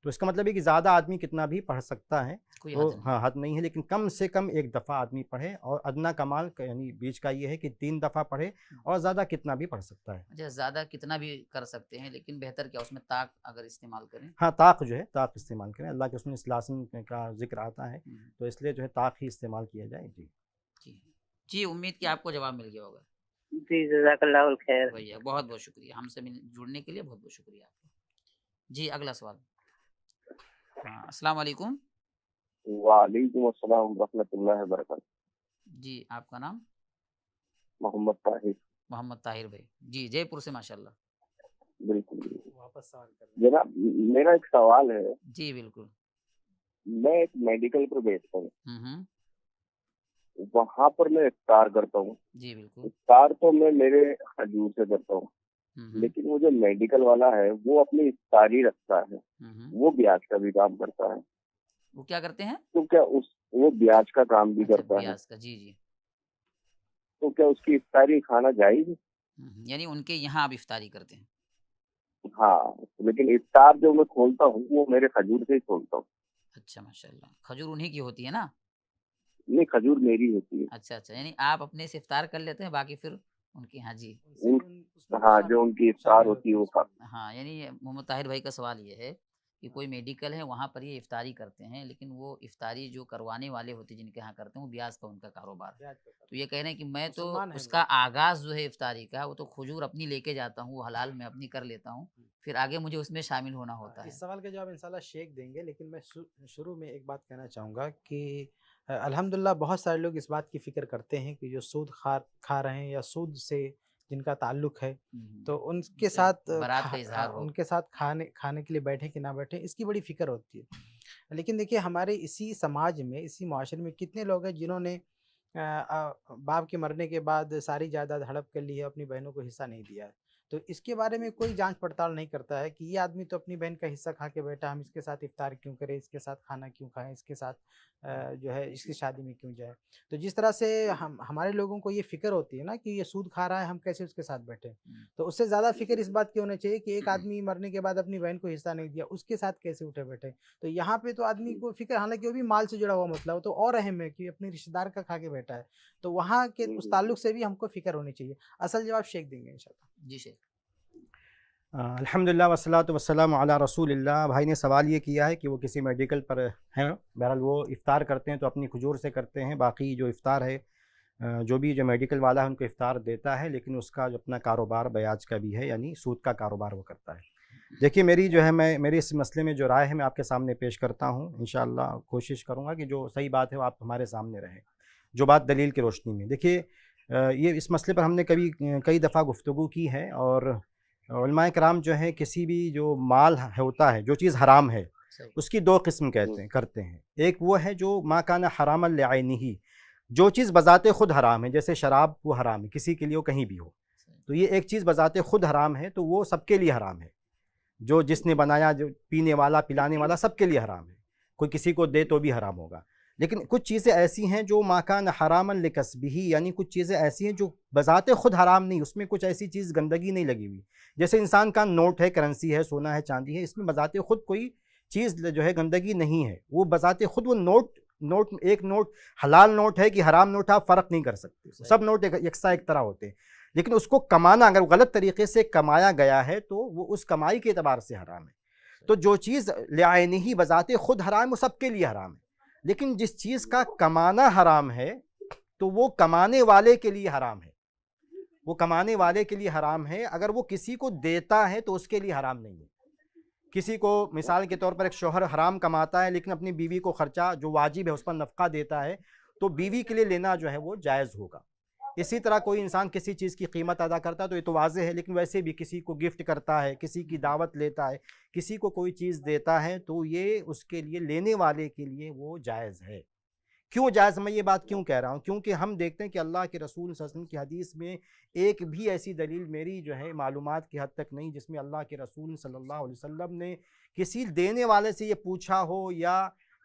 तो इसका मतलब है कि ज़्यादा आदमी कितना भी पढ़ सकता है,
कोई
तो
हद नहीं।
हाँ हद नहीं है, लेकिन कम से कम 1 दफ़ा आदमी पढ़े। और अदना कमाल यानी बीच का ये है कि 3 दफ़ा पढ़े, और ज़्यादा कितना भी पढ़ सकता है।
अच्छा, ज़्यादा कितना भी कर सकते हैं, लेकिन बेहतर क्या उसमें ताक अगर इस्तेमाल करें।
हाँ, ताक़ जो है, ताक़ इस्तेमाल करें, अल्लाह के रसूल सल्लल्लाहु अलैहि वसल्लम का ज़िक्र आता है, तो इसलिए जो है ताक़ ही इस्तेमाल किया जाए। जी
जी जी, उम्मीद कि आपको जवाब मिल गया होगा।
जी, जज़ाकल्लाहुल खैर।
भैया बहुत बहुत शुक्रिया, हमसे जुड़ने के लिए बहुत बहुत शुक्रिया आपका। जी, अगला सवाल। हाँ, अस्सलाम वालेकुम।
वालेकुम अस्सलाम रहमतुल्लाहि व बरकातहू।
जी, आपका नाम?
मोहम्मद ताहिर।
मोहम्मद ताहिर भाई। जी, जयपुर से माशाल्लाह।
बिल्कुल।
वापस सवाल कर
जनाब, मेरा एक सवाल है।
जी, बिल्कुल।
मैं एक मेडिकल पर बैठता हूँ,
हम्म,
वहाँ पर मैं इफ्तार करता हूँ।
जी बिल्कुल।
इफ्तार तो मैं मेरे खजूर से करता हूँ,
हम्म,
लेकिन वो जो मेडिकल वाला है वो अपनी इफ्तारी रखता है, वो ब्याज का भी काम करता है।
वो क्या करते हैं?
तो क्या वो ब्याज का काम भी
अच्छा,
करता है,
ब्याज का। जी जी।
तो क्या उसकी इफ्तारी खाना जायज है?
यानी उनके यहाँ आप इफ्तारी करते हैं?
हाँ, लेकिन इफ्तार जो मैं खोलता हूँ वो मेरे खजूर से ही खोलता हूँ।
अच्छा, माशाल्लाह। खजूर उन्हीं की होती है ना?
नहीं, खजूर मेरी होती है।
अच्छा अच्छा, यानी आप अपने से इफ्तार कर लेते हैं, बाकी फिर उनके यहाँ। जी
उसमें
हाँ, जो उनकी इफ्तार होती है वो खा।
हाँ, यानी मोहम्मद ताहिर भाई का सवाल ये है कि कोई मेडिकल है, वहाँ पर ये इफ्तारी करते हैं, लेकिन वो इफ्तारी जो करवाने वाले होते हैं जिनके यहाँ करते हैं, वो ब्याज का उनका कारोबार है। तो ये कह रहे हैं कि मैं तो
मुसलमान हैं
उसका आगाज़ जो है इफ्तारी का, वो तो खजूर अपनी लेके जाता हूँ, वो हलाल मैं अपनी कर लेता हूँ, फिर आगे मुझे उसमें शामिल होना होता है।
इस सवाल का जवाब इंशाल्लाह शेख देंगे, लेकिन मैं शुरू में एक बात कहना चाहूँगा कि अल्हम्दुलिल्लाह बहुत सारे लोग इस बात की फ़िक्र करते हैं कि जो सूद खा रहे हैं या सूद से जिनका ताल्लुक़ है, तो उनके
उससे
साथ
बरात का इज़हार हो।
उनके साथ खाने के लिए बैठें कि ना बैठें, इसकी बड़ी फ़िक्र होती है। लेकिन देखिए, हमारे इसी समाज में, इसी मुआशरे में कितने लोग हैं जिन्होंने बाप के मरने के बाद सारी जायदाद हड़प कर ली है, अपनी बहनों को हिस्सा नहीं दिया है। तो इसके बारे में कोई जांच पड़ताल नहीं करता है कि ये आदमी तो अपनी बहन का हिस्सा खा के बैठा, हम इसके साथ इफ्तार क्यों करें, इसके साथ खाना क्यों खाएं, इसके साथ जो है इसकी शादी में क्यों जाए। तो जिस तरह से हमारे लोगों को ये फ़िक्र होती है ना कि ये सूद खा रहा है, हम कैसे उसके साथ बैठें, तो उससे ज़्यादा फ़िक्र इस बात की होनी चाहिए कि एक आदमी मरने के बाद अपनी बहन को हिस्सा नहीं दिया, उसके साथ कैसे उठे बैठे। तो यहाँ पे तो आदमी को फ़िक्र, हालांकि वो भी माल से जुड़ा हुआ मसला हो तो और अहम है कि अपने रिश्तेदार का खा के बैठा है, तो वहाँ के उस ताल्लुक से भी हमको फ़िक्र होनी चाहिए। असल जवाब शेख देंगे इंशाल्लाह।
जी शेख।
अल्हम्दुलिल्लाह वस्सलातु वस्सलामु अला रसूलिल्लाह। भाई ने सवाल ये किया है कि वो किसी मेडिकल पर हैं, बहरहाल वो इफ़्तार करते हैं तो अपनी खजूर से करते हैं, बाकी जो इफ़्तार है जो भी जो मेडिकल वाला है उनको इफ़्तार देता है, लेकिन उसका जो अपना कारोबार ब्याज का भी है, यानी सूद का कारोबार वो करता है। देखिए, मेरी जो है मेरे इस मसले में जो राय है मैं आपके सामने पेश करता हूँ। इंशाअल्लाह कोशिश करूँगा कि जो सही बात है वो आप हमारे सामने रहे, जो बात दलील की रोशनी में। देखिए, ये इस मसले पर हमने कई दफ़ा गुफ्तगू की है, और उलमाए कराम जो है किसी भी जो माल होता है, जो चीज़ हराम है, उसकी 2 किस्म करते हैं। एक वो है जो मा काना हरामन लिआइनिही, जो चीज़ बज़ाते ख़ुद हराम है, जैसे शराब वो हराम है किसी के लिए, वो कहीं भी हो, तो ये एक चीज़ बज़ाते ख़ुद हराम है, तो वो सबके लिए हराम है। जो जिसने बनाया, जो पीने वाला पिलाने वाला, सबके लिए हराम है, कोई किसी को दे तो भी हराम होगा। लेकिन कुछ चीज़ें ऐसी हैं जो मा काना हरामन लिकस्बिही, यानी कुछ चीज़ें ऐसी हैं जो बज़ाते ख़ुद हराम नहीं, उसमें कुछ ऐसी चीज़ गंदगी नहीं लगी हुई। जैसे इंसान का नोट है, करेंसी है, सोना है, चांदी है, इसमें बज़ाते ख़ुद कोई चीज़ जो है गंदगी नहीं है, वो बज़ाते ख़ुद वो एक नोट हलाल नोट है कि हराम नोट है, आप फ़र्क नहीं कर सकते, सब नोट यकसा एक तरह होते हैं। लेकिन उसको कमाना अगर गलत तरीके से कमाया गया है तो वो उस कमाई के एतबार से हराम है। तो जो चीज़ लिआइनिही बज़ाते ख़ुद हराम है, वो सबके लिए हराम है। लेकिन जिस चीज़ का कमाना हराम है, तो वो कमाने वाले के लिए हराम है, वो कमाने वाले के लिए हराम है। अगर वो किसी को देता है तो उसके लिए हराम नहीं है। किसी को, मिसाल के तौर पर, एक शौहर हराम कमाता है लेकिन अपनी बीवी को खर्चा जो वाजिब है उस पर नफ़क़ा देता है, तो बीवी के लिए लेना जो है वो जायज़ होगा। इसी तरह कोई इंसान किसी चीज़ की कीमत अदा करता है तो ये तो वाज़ेह है, लेकिन वैसे भी किसी को गिफ्ट करता है, किसी की दावत लेता है, किसी को कोई चीज़ देता है, तो ये उसके लिए, लेने वाले के लिए वो जायज़ है। क्यों जायज़, मैं ये बात क्यों कह रहा हूँ, क्योंकि हम देखते हैं कि अल्लाह के रसूल सल्लल्लाहु अलैहि वसल्लम की हदीस में एक भी ऐसी दलील मेरी जो है मालूमात की हद तक नहीं जिसमें अल्लाह के रसूल सल्लल्लाहु अलैहि वसल्लम ने किसी देने वाले से ये पूछा हो या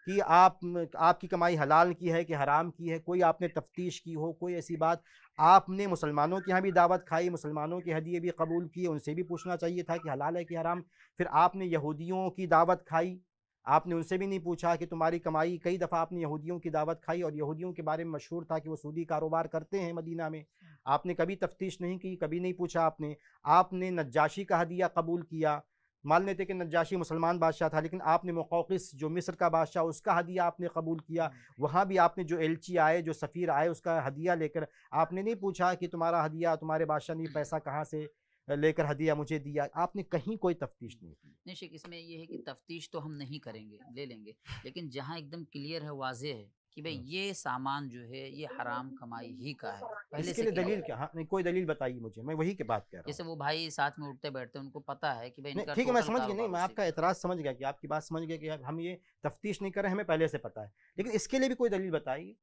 कि आपकी कमाई हलाल की है कि हराम की है, कोई आपने तफ्तीश की हो, कोई ऐसी बात। आपने मुसलमानों के यहाँ भी दावत खाई, मुसलमानों के हदिये भी कबूल किए, उनसे भी पूछना चाहिए था कि हलाल है कि हराम। फिर आपने यहूदियों की दावत खाई, आपने उनसे भी नहीं पूछा कि तुम्हारी कमाई, कई दफ़ा आपने यहूदियों की दावत खाई और यहूदियों के बारे में मशहूर था कि वो सूदी कारोबार करते हैं मदीना में, आपने कभी तफ्तीश नहीं की, कभी नहीं पूछा आपने। आपने नज्जाशी का हदिया कबूल किया, मान लेते कि नज्जाशी मुसलमान बादशाह था, लेकिन आपने मुक़ौक़िस जो मिस्र का बादशाह, उसका हदिया आपने कबूल किया। वहाँ भी आपने जो एलची आए, जो सफ़ीर आए, उसका हदिया लेकर आपने नहीं पूछा कि तुम्हारा हदिया, तुम्हारे बादशाह ने पैसा कहाँ से लेकर हदिया मुझे दिया, आपने कहीं कोई तफ्तीश नहीं की।
नहीं शेख, इसमें ये है कि तफ्तीश तो हम नहीं करेंगे, ले लेंगे, लेकिन जहाँ एकदम क्लियर है, वाज़ेह है कि भाई ये सामान जो है ये हराम कमाई ही का है, पहले
इसके
से
लिए
क्लियर
दलील
है।
क्या? हाँ, नहीं कोई दलील बताइए मुझे, मैं वही की बात कह रहा हूँ।
जैसे वो भाई साथ में उठते बैठते, उनको पता है कि भाई
नहीं
इनका
ठीक है, मैं
टोटल
समझ गया, नहीं
कारोबार
मैं
उसी
आपका
का।
एतराज़ समझ गया कि आपकी बात समझ गया कि हम ये तफ्तीश नहीं कर रहे हैं, हमें पहले से पता है, लेकिन इसके लिए भी कोई दलील बताइए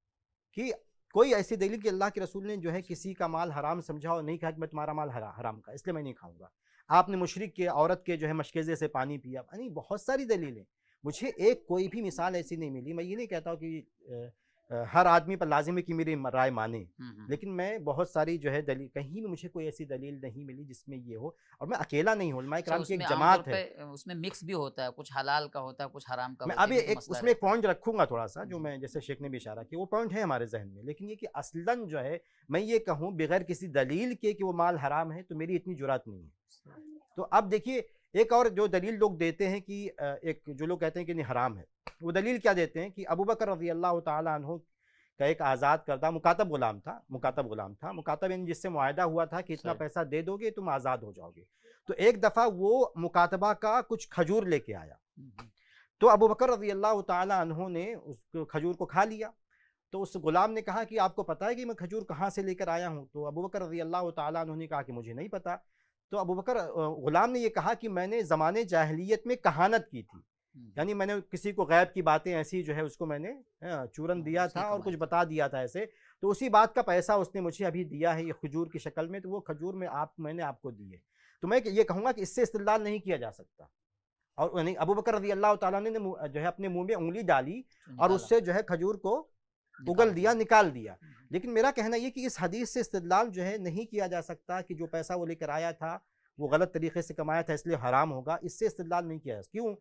कि कोई ऐसी दलील कि अल्लाह के रसूल ने जो है किसी का माल हराम समझा और नहीं कहा कि मैं तुम्हारा माल हराम का इसलिए मैं नहीं खाऊंगा। आपने मुशरिक के औरत के जो है मशकेज़े से पानी पिया, नहीं बहुत सारी दलीलें, मुझे एक कोई भी मिसाल ऐसी नहीं मिली। मैं ये नहीं कहता हूँ कि हर आदमी पर लाजिम है कि मेरी राय माने, लेकिन मैं बहुत सारी जो है दलील, कहीं भी मुझे कोई ऐसी दलील नहीं मिली जिसमें ये हो, और मैं अकेला नहीं हूँ, उलमाए
अच्छा,
किराम की एक
उसमें आमतौर
जमात है।
पे उसमें मिक्स भी होता है, कुछ हलाल का होता है, कुछ हराम का
मैं
होता है,
अभी
ये भी तो
एक
मसला
उसमें एक
रहता है।
पॉइंट रखूंगा थोड़ा सा, जो मैं जैसे शेख ने भी इशारा किया, वो पॉइंट है हमारे जहन में, लेकिन ये कि असलन जो है मैं ये कहूँ बगैर किसी दलील के कि वो माल हराम है, तो मेरी इतनी जुरात नहीं है। तो अब देखिए, एक और जो दलील लोग देते हैं कि एक जो लोग कहते हैं कि नहीं हराम है, वो दलील क्या देते हैं कि अबू बकर रज़ी अल्लाह तआला अन्हु का एक आज़ाद करदा मुकातब गुलाम था, मुकातब यानी जिससे मुआहदा हुआ था कि इतना पैसा दे दोगे तुम आज़ाद हो जाओगे। तो एक दफ़ा वो मुकातबा का कुछ खजूर लेके आया, तो अबू बकर रज़ी अल्लाह तआला अन्हु ने उस खजूर को खा लिया। तो उस गुलाम ने कहा कि आपको पता है कि मैं खजूर कहाँ से लेकर आया हूँ? तो अबू बकर रज़ी अल्लाह तआला अन्हु ने कहा कि मुझे नहीं पता। तो अबू बकर गुलाम ने ये कहा कि मैंने ज़माने जाहिलियत में कहानत की थी, यानी मैंने किसी को गैब की बातें ऐसी जो है उसको मैंने चूरन दिया था और कुछ बता दिया था ऐसे, तो उसी बात का पैसा उसने मुझे अभी दिया है ये खजूर की शक्ल में, तो वो खजूर में मैंने आपको दी है। तो मैं ये कहूँगा कि इससे इस्तिदलाल नहीं किया जा सकता। और नहीं, अबू बकर रज़ी अल्लाह तआला ने जो है अपने मुंह में उंगली डाली और उससे जो है खजूर को उगल दिया, निकाल दिया। लेकिन मेरा कहना ये कि इस हदीस से इस्तिदलाल जो है नहीं किया जा सकता कि जो पैसा वो लेकर आया था वो गलत तरीके से कमाया था इसलिए हराम होगा, इससे इस्तिदलाल नहीं किया। क्यों?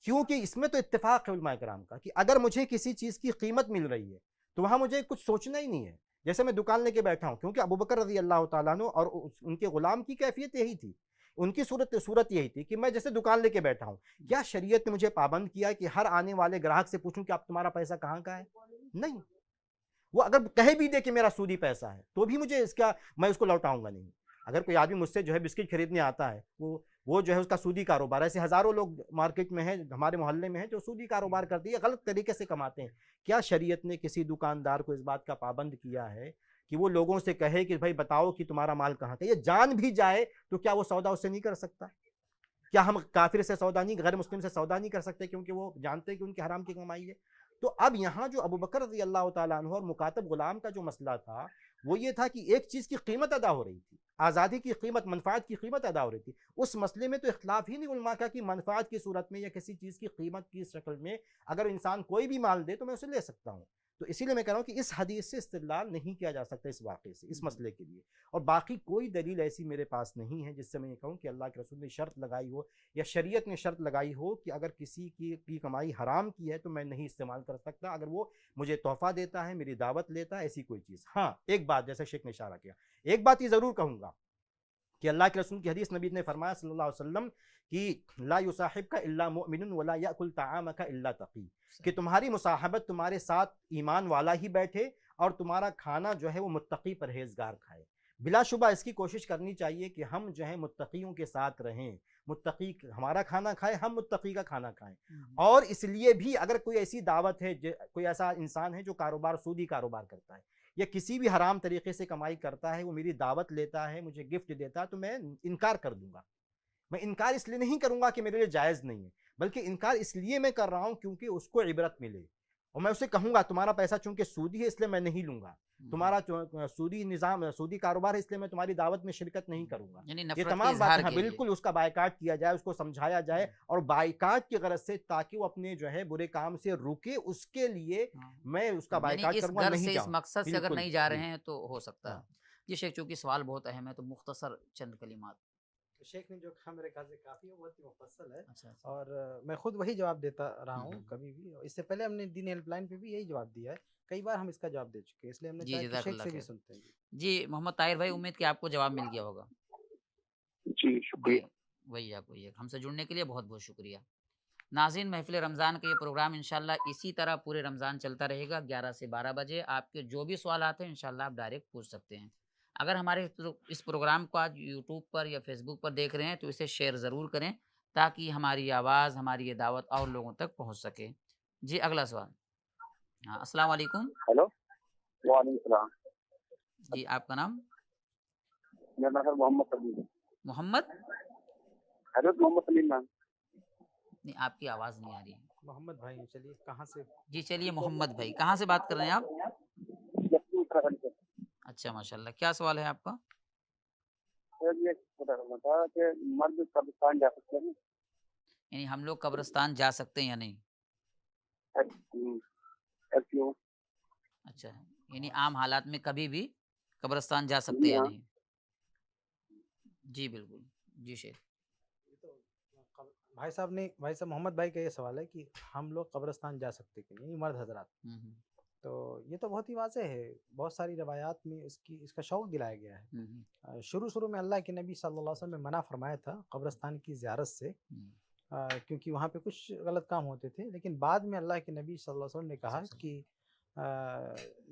क्योंकि इसमें तो इत्तेफाक है उलमाए किराम का कि अगर मुझे किसी चीज़ की कीमत मिल रही है तो वहाँ मुझे कुछ सोचना ही नहीं है। जैसे मैं दुकान लेके बैठा हूँ, क्योंकि अबू बकर रज़ी अल्लाह तआला अन्हु और उनके गुलाम की कैफियत यही थी, उनकी सूरत यही थी कि मैं जैसे दुकान लेके बैठा हूँ, क्या शरीयत ने मुझे पाबंद किया कि हर आने वाले ग्राहक से पूछूं कि आप तुम्हारा पैसा कहाँ का है? नहीं। वो अगर कहे भी दे कि मेरा सूदी पैसा है तो भी मुझे मैं उसको लौटाऊंगा नहीं। अगर कोई आदमी मुझसे जो है बिस्किट खरीदने आता है, वो जो है उसका सूदी कारोबार, ऐसे हज़ारों लोग मार्केट में हैं, हमारे मोहल्ले में हैं जो सूदी कारोबार करते हैं, गलत तरीके से कमाते हैं। क्या शरीयत ने किसी दुकानदार को इस बात का पाबंद किया है कि वो लोगों से कहे कि भाई बताओ कि तुम्हारा माल कहाँ का? ये जान भी जाए तो क्या वो सौदा उससे नहीं कर सकता? क्या हम काफिर से सौदा नहीं, गैर मुस्लिम से सौदा नहीं कर सकते क्योंकि वो जानते हैं कि उनकी हराम की कमाई है? तो अब यहाँ जो अबू बकर रज़ी अल्लाह तआला अन्हु और मुकातब गुलाम का जो मसला था वो ये था कि एक चीज़ की कीमत अदा हो रही थी, आज़ादी की कीमत, मनफात की कीमत अदा हो रही थी। उस मसले में तो इख्तिलाफ ही नहीं उलमा का कि मनफात की सूरत में या किसी चीज़ की कीमत की शक्ल में अगर इंसान कोई भी माल दे तो मैं उसे ले सकता हूँ। तो इसीलिए मैं कह रहा हूँ कि इस हदीस से इस्तिदलाल नहीं किया जा सकता इस वाक़े से, इस मसले के लिए। और बाकी कोई दलील ऐसी मेरे पास नहीं है जिससे मैं ये कहूँ कि अल्लाह के रसूल ने शर्त लगाई हो या शरीयत ने शर्त लगाई हो कि अगर किसी की कमाई हराम की है तो मैं नहीं इस्तेमाल कर सकता, अगर वो मुझे तोहफ़ा देता है, मेरी दावत लेता है, ऐसी कोई चीज़। हाँ, एक बात जैसे शेख ने इशारा किया, एक बात ये ज़रूर कहूँगा कि अल्लाह के रसूल की हदीस, नबी ने फरमाया सल्लल्लाहु अलैहि वसल्लम कि ला युसाहिब का इल्ला मुमिनुन वला याकुल ताआम का इल्ला तकी, कि तुम्हारी मुसाहबत तुम्हारे साथ ईमान वाला ही बैठे और तुम्हारा खाना जो है वो मुत्तकी परहेजगार खाए। बिलाशुबा इसकी कोशिश करनी चाहिए कि हम जो है मुत्तकियों के साथ रहें, मुत्तकी हमारा खाना खाए, हम मुत्तकी का खाना खाएं। और इसलिए भी अगर कोई ऐसी दावत है, कोई ऐसा इंसान है जो कारोबार सूदी कारोबार करता है या किसी भी हराम तरीके से कमाई करता है, वो मेरी दावत लेता है, मुझे गिफ्ट देता है, तो मैं इनकार कर दूंगा। मैं इनकार इसलिए नहीं करूंगा कि मेरे लिए जायज़ नहीं है, बल्कि इनकार इसलिए मैं कर रहा हूं क्योंकि उसको इबरत मिले। और मैं उसे कहूंगा तुम्हारा पैसा चूंकि सूदी है इसलिए मैं नहीं लूंगा, तुम्हारा सूदी निज़ाम, सूदी कारोबार है इसलिए मैं तुम्हारी दावत में शिरकत नहीं करूंगा।
यानी
ये
नफरत के
तमाम
इजहार
बातें, हाँ
के लिए।
बिल्कुल, उसका बायकाट किया जाए, उसको समझाया जाए, और बायकाट की गरज से ताकि वो अपने जो है बुरे काम से रुके, उसके लिए
हाँ।
मैं उसका
यानी
बायकाट
इस
करूंगा,
घर
नहीं
से, इस
जाऊँ।
मकसद से अगर
बिल्कुल
नहीं जा रहे
जी,
हैं तो हो सकता है।
हाँ।
जी शेख, चूंकि सवाल बहुत अहम है तो मुख्तसर चंद कलिमात।
तो शेख ने जो कहा मेरे ख्याल से काफ़ी बहुत ही मुफस्सल है,
अच्छा अच्छा।
और मैं खुद वही जवाब देता रहा हूँ
हम्म।
कभी भी। और इससे पहले हमने दीन हेल्पलाइन पे भी यही जवाब दिया है, कई बार हम इसका जवाब दे चुके हैं, इसलिए हमने
जी
कहा कि शेख
जज़ाकल्लाह
से भी
खैर।
सुनते हैं।
जी मोहम्मद ताहिर भाई, उम्मीद कि आपको जवाब मिल गया होगा।
जी
जी
शुक्रिया।
वही हमसे जुड़ने के लिए बहुत बहुत शुक्रिया। नाज़रीन, महफ़िल रमज़ान का ये प्रोग्राम इंशाल्लाह इसी तरह पूरे रमज़ान चलता रहेगा 11 से 12 बजे। आपके जो भी सवाल आते हैं इंशाल्लाह आप डायरेक्ट पूछ सकते हैं। अगर हमारे इस प्रोग्राम को आज यूट्यूब पर या फेसबुक पर देख रहे हैं तो इसे शेयर ज़रूर करें, ताकि हमारी आवाज़, हमारी ये दावत और लोगों तक पहुँच सके। जी अगला सवाल। हाँ, अस्सलाम वालेकुम।
हेलो, वालेकुम सलाम।
जी आपका नाम?
मेरा नाम है मोहम्मद सलीम।
मोहम्मद?
हेलो, मोहम्मद सलीम नाम।
नहीं, आपकी आवाज़ नहीं आ रही है।
मोहम्मद भाई, चलिए कहाँ से?
जी चलिए मोहम्मद भाई, कहाँ से बात कर रहे हैं आप?
जबकि उत्तराखंड से।
अच्छा माशाल्लाह, क्या सवाल है आपका?
सर ये बता रहा था कि मर्द कब्रिस्तान जा सकते हैं?
यानी हम लोग कब्रिस्तान जा सकते हैं या नहीं?
क्यों?
अच्छा, यानी आम हालात में कभी भी कब्रिस्तान जा सकते
जी
हैं या
हाँ।
नहीं? जी बिल्कुल। जी शेख।
ये तो भाई साहब मोहम्मद भाई का ये सवाल है कि हम लोग कब्रिस्तान जा सकते कि नहीं, मर्द हजरात।
हम्म।
तो ये तो बहुत ही वाज़ेह है, बहुत सारी रवायात में इसका शौक़ दिलाया गया है। शुरू में अल्लाह के नबी सल्लल्लाहु अलैहि वसल्लम ने मना फरमाया था कब्रिस्तान की ज़ियारत से, क्योंकि वहाँ पे कुछ गलत काम होते थे। लेकिन बाद में अल्लाह के नबी सल्लल्लाहु अलैहि वसल्लम ने कहा कि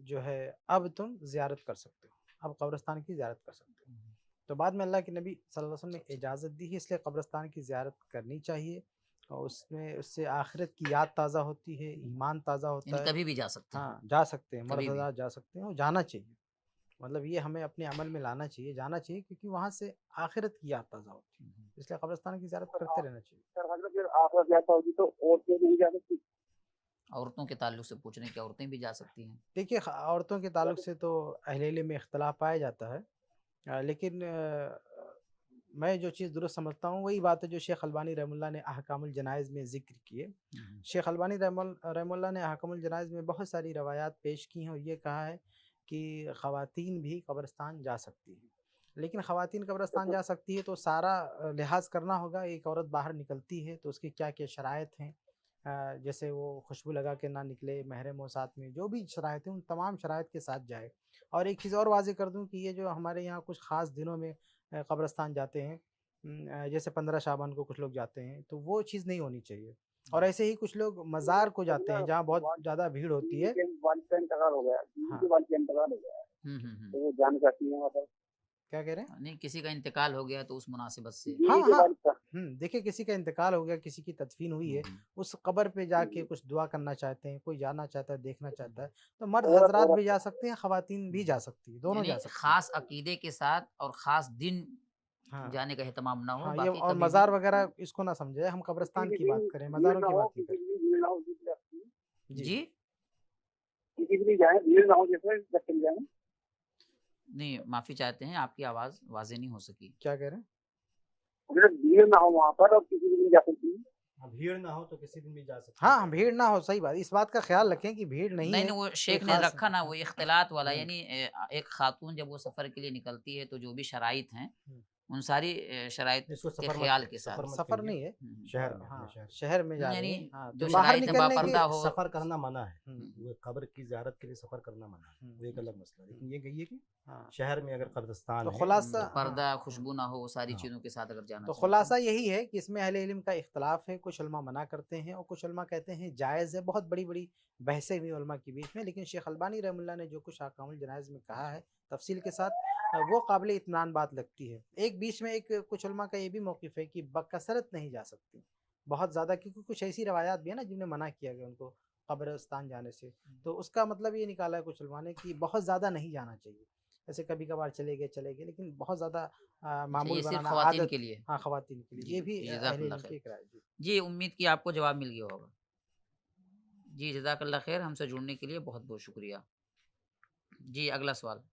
जो है अब तुम ज़ियारत कर सकते हो, अब कब्रिस्तान की ज़ियारत कर सकते हो। तो बाद में अल्लाह के नबी सल्लल्लाहु अलैहि वसल्लम ने इजाज़त दी है, इसलिए कब्रिस्तान की ज़ियारत करनी चाहिए। और उससे आखिरत की याद ताज़ा होती है, ईमान ताज़ा होता
यानी
है।
कभी भी जा सकते हैं।
हाँ, जा सकते हैं, मर्द
कभी भी।
हज़रात जा सकते हैं और जाना चाहिए। मतलब ये हमें अपने अमल में लाना चाहिए, जाना चाहिए, क्योंकि वहाँ से आखिरत की याद ताज़ा होती है। इसलिए कब्रिस्तान की ज़ियारत करते रहना चाहिए।
सर हजरत फिर आखिरत याद होगी तो औरतें भी जा सकती?
औरतों के ताल्लुक से पूछ रहे हैं कि औरतें भी जा सकती हैं?
देखिए, औरतों के ताल्लुक से तो अहले इल्म में इख्तलाफ पाया जाता है, लेकिन मैं जो चीज़ दुरुस्त समझता हूँ वही बात है जो शेख अलबानी रहमुल्लाह ने अहकामुल जनाइज़ में ज़िक्र किए। शेख अलबानी रहमुल्लाह ने अहकामुल जनाइज़ में बहुत सारी रवायात पेश की हैं और ये कहा है कि ख़वातीन भी कब्रिस्तान जा सकती हैं। लेकिन ख़वातीन कब्रिस्तान जा सकती है तो सारा लिहाज करना होगा। एक औरत बाहर निकलती है तो उसकी क्या-क्या शराइत हैं, जैसे वो खुशबू लगा के ना निकले, महरम हो साथ में, जो भी शराइत हैं उन तमाम शराइत के साथ जाए। और एक चीज़ और वाज़ेह कर दूँ कि ये जो हमारे यहाँ कुछ ख़ास दिनों में कब्रिस्तान जाते हैं, जैसे 15 शाबान को कुछ लोग जाते हैं, तो वो चीज़ नहीं होनी चाहिए। और ऐसे ही कुछ लोग मज़ार को जाते हैं जहाँ बहुत ज़्यादा भीड़ होती है।
वालिद का इंतकाल हो गया,
हाँ।
वालिद का इंतकाल हो गया, तो वो जाना चाहती है वहाँ पर।
क्या कह रहे हैं?
नहीं, किसी का इंतकाल हो गया तो उस मुनासिबत से।
हाँ,
जी,
हाँ।
वालिद का।
देखिए, किसी का इंतकाल हो गया, किसी की तदफीन हुई है, उस कब्र पे जाके कुछ दुआ करना चाहते हैं, कोई जाना चाहता है, देखना चाहता है, तो मर्द हज़रात भी जा सकते हैं, ख़वातीन भी जा सकती है, दोनों
यानी
जा सकती हैं।
खास अकीदे के साथ और खास दिन
हाँ।
जाने का एहतमाम ना हो,
हाँ, ये
बाकी
और
कभी
मज़ार
भी।
वगैरह इसको ना समझे, हम कब्रिस्तान
किसी
की बात
भी
करें,
भीड़
मज़ारों
ना
की
हो,
बात नहीं
किसी
करें।
भी भीड़ ना हो, जिससे आपकी-
जी
किसी भी जाए, भीड़ ना हो, जैसे जब चल जाए।
नहीं, माफ़ी चाहते हैं, आपकी आवाज़ वाज़ेह नहीं हो सकी।
क्या कह रहे हैं?
अगर भीड़ ना हो वहाँ पर और किसी भी नहीं जा सकती।
हाँ, भीड़ ना हो तो किसी दिन भी जा सकते
हाँ,
हैं।
भीड़ ना हो, सही बात। इस बात का ख़्याल रखें कि भीड़ नहीं
नहीं
है।
नहीं, वो
कोई
शेख ने
ख़ास
रखा ना वो इख्तिलात वाला,
हुँ।
यानी एक खातून जब वो सफ़र के लिए निकलती है तो जो भी शराइत हैं
हुँ।
उन सारी शराइत
इसको
के
सफर मत
ख्याल के साथ।
सफर मत
सफ़र
करिए।
नहीं है,
शहर में,
हाँ,
शहर
शहर में जा रही
यानी
हैं। हाँ,
जो
तो बाहर
शराइत हैं
निकलने
बापर्दा
के
हो।
सफर करना मना है,
हुँ।
वो कब्र की ज़ियारत के लिए सफर करना मना है, वो एक अलग मसला है। लेकिन ये कहिए कि
हाँ,
शहर में अगर कब्रिस्तान
तो
है
खुलासा
पर्दा,
हाँ,
खुशबू ना हो, वो सारी
हाँ।
चीज़ों के साथ अगर जाना
तो
चाहते
खुलासा
हैं।
यही है कि इसमें अहले इल्म का इख्तिलाफ है। कुछ उलमा मना करते हैं और कुछ उलमा कहते हैं जायज़ है। बहुत बड़ी-बड़ी बहसें हुई उलमा के बीच में, लेकिन शेख अलबानी रहमुल्लाह ने जो कुछ अहकामुल जनाइज़ में कहा है तफ़सील के साथ, वो काबिल इत्मीनान बात लगती है। एक बीच में एक कुछ उलमा का ये भी मौक़िफ़ है कि बकसरत नहीं जा सकती, बहुत ज़्यादा, क्योंकि कुछ ऐसी रवायात भी है ना जिनमें मना किया गया उनको कब्रिस्तान जाने से, तो उसका मतलब ये निकाला है कुछ उलमा ने कि बहुत ज़्यादा नहीं जाना चाहिए। ऐसे कभी कभार चले गए, लेकिन बहुत ज़्यादा
अच्छा,
मामूल
ये सिर्फ
बनाना
खवातीन
आदत,
के लिए।
हाँ ख़वातीन के लिए,
जी
ये भी
जी,
अहले
जज़ाकल्लाह
इल्म की
खैर।
एक राय। जी
जी, उम्मीद की आपको जवाब मिल गया होगा। जी, जज़ाकल्लाह खैर, हमसे जुड़ने के लिए बहुत बहुत शुक्रिया। जी, अगला सवाल।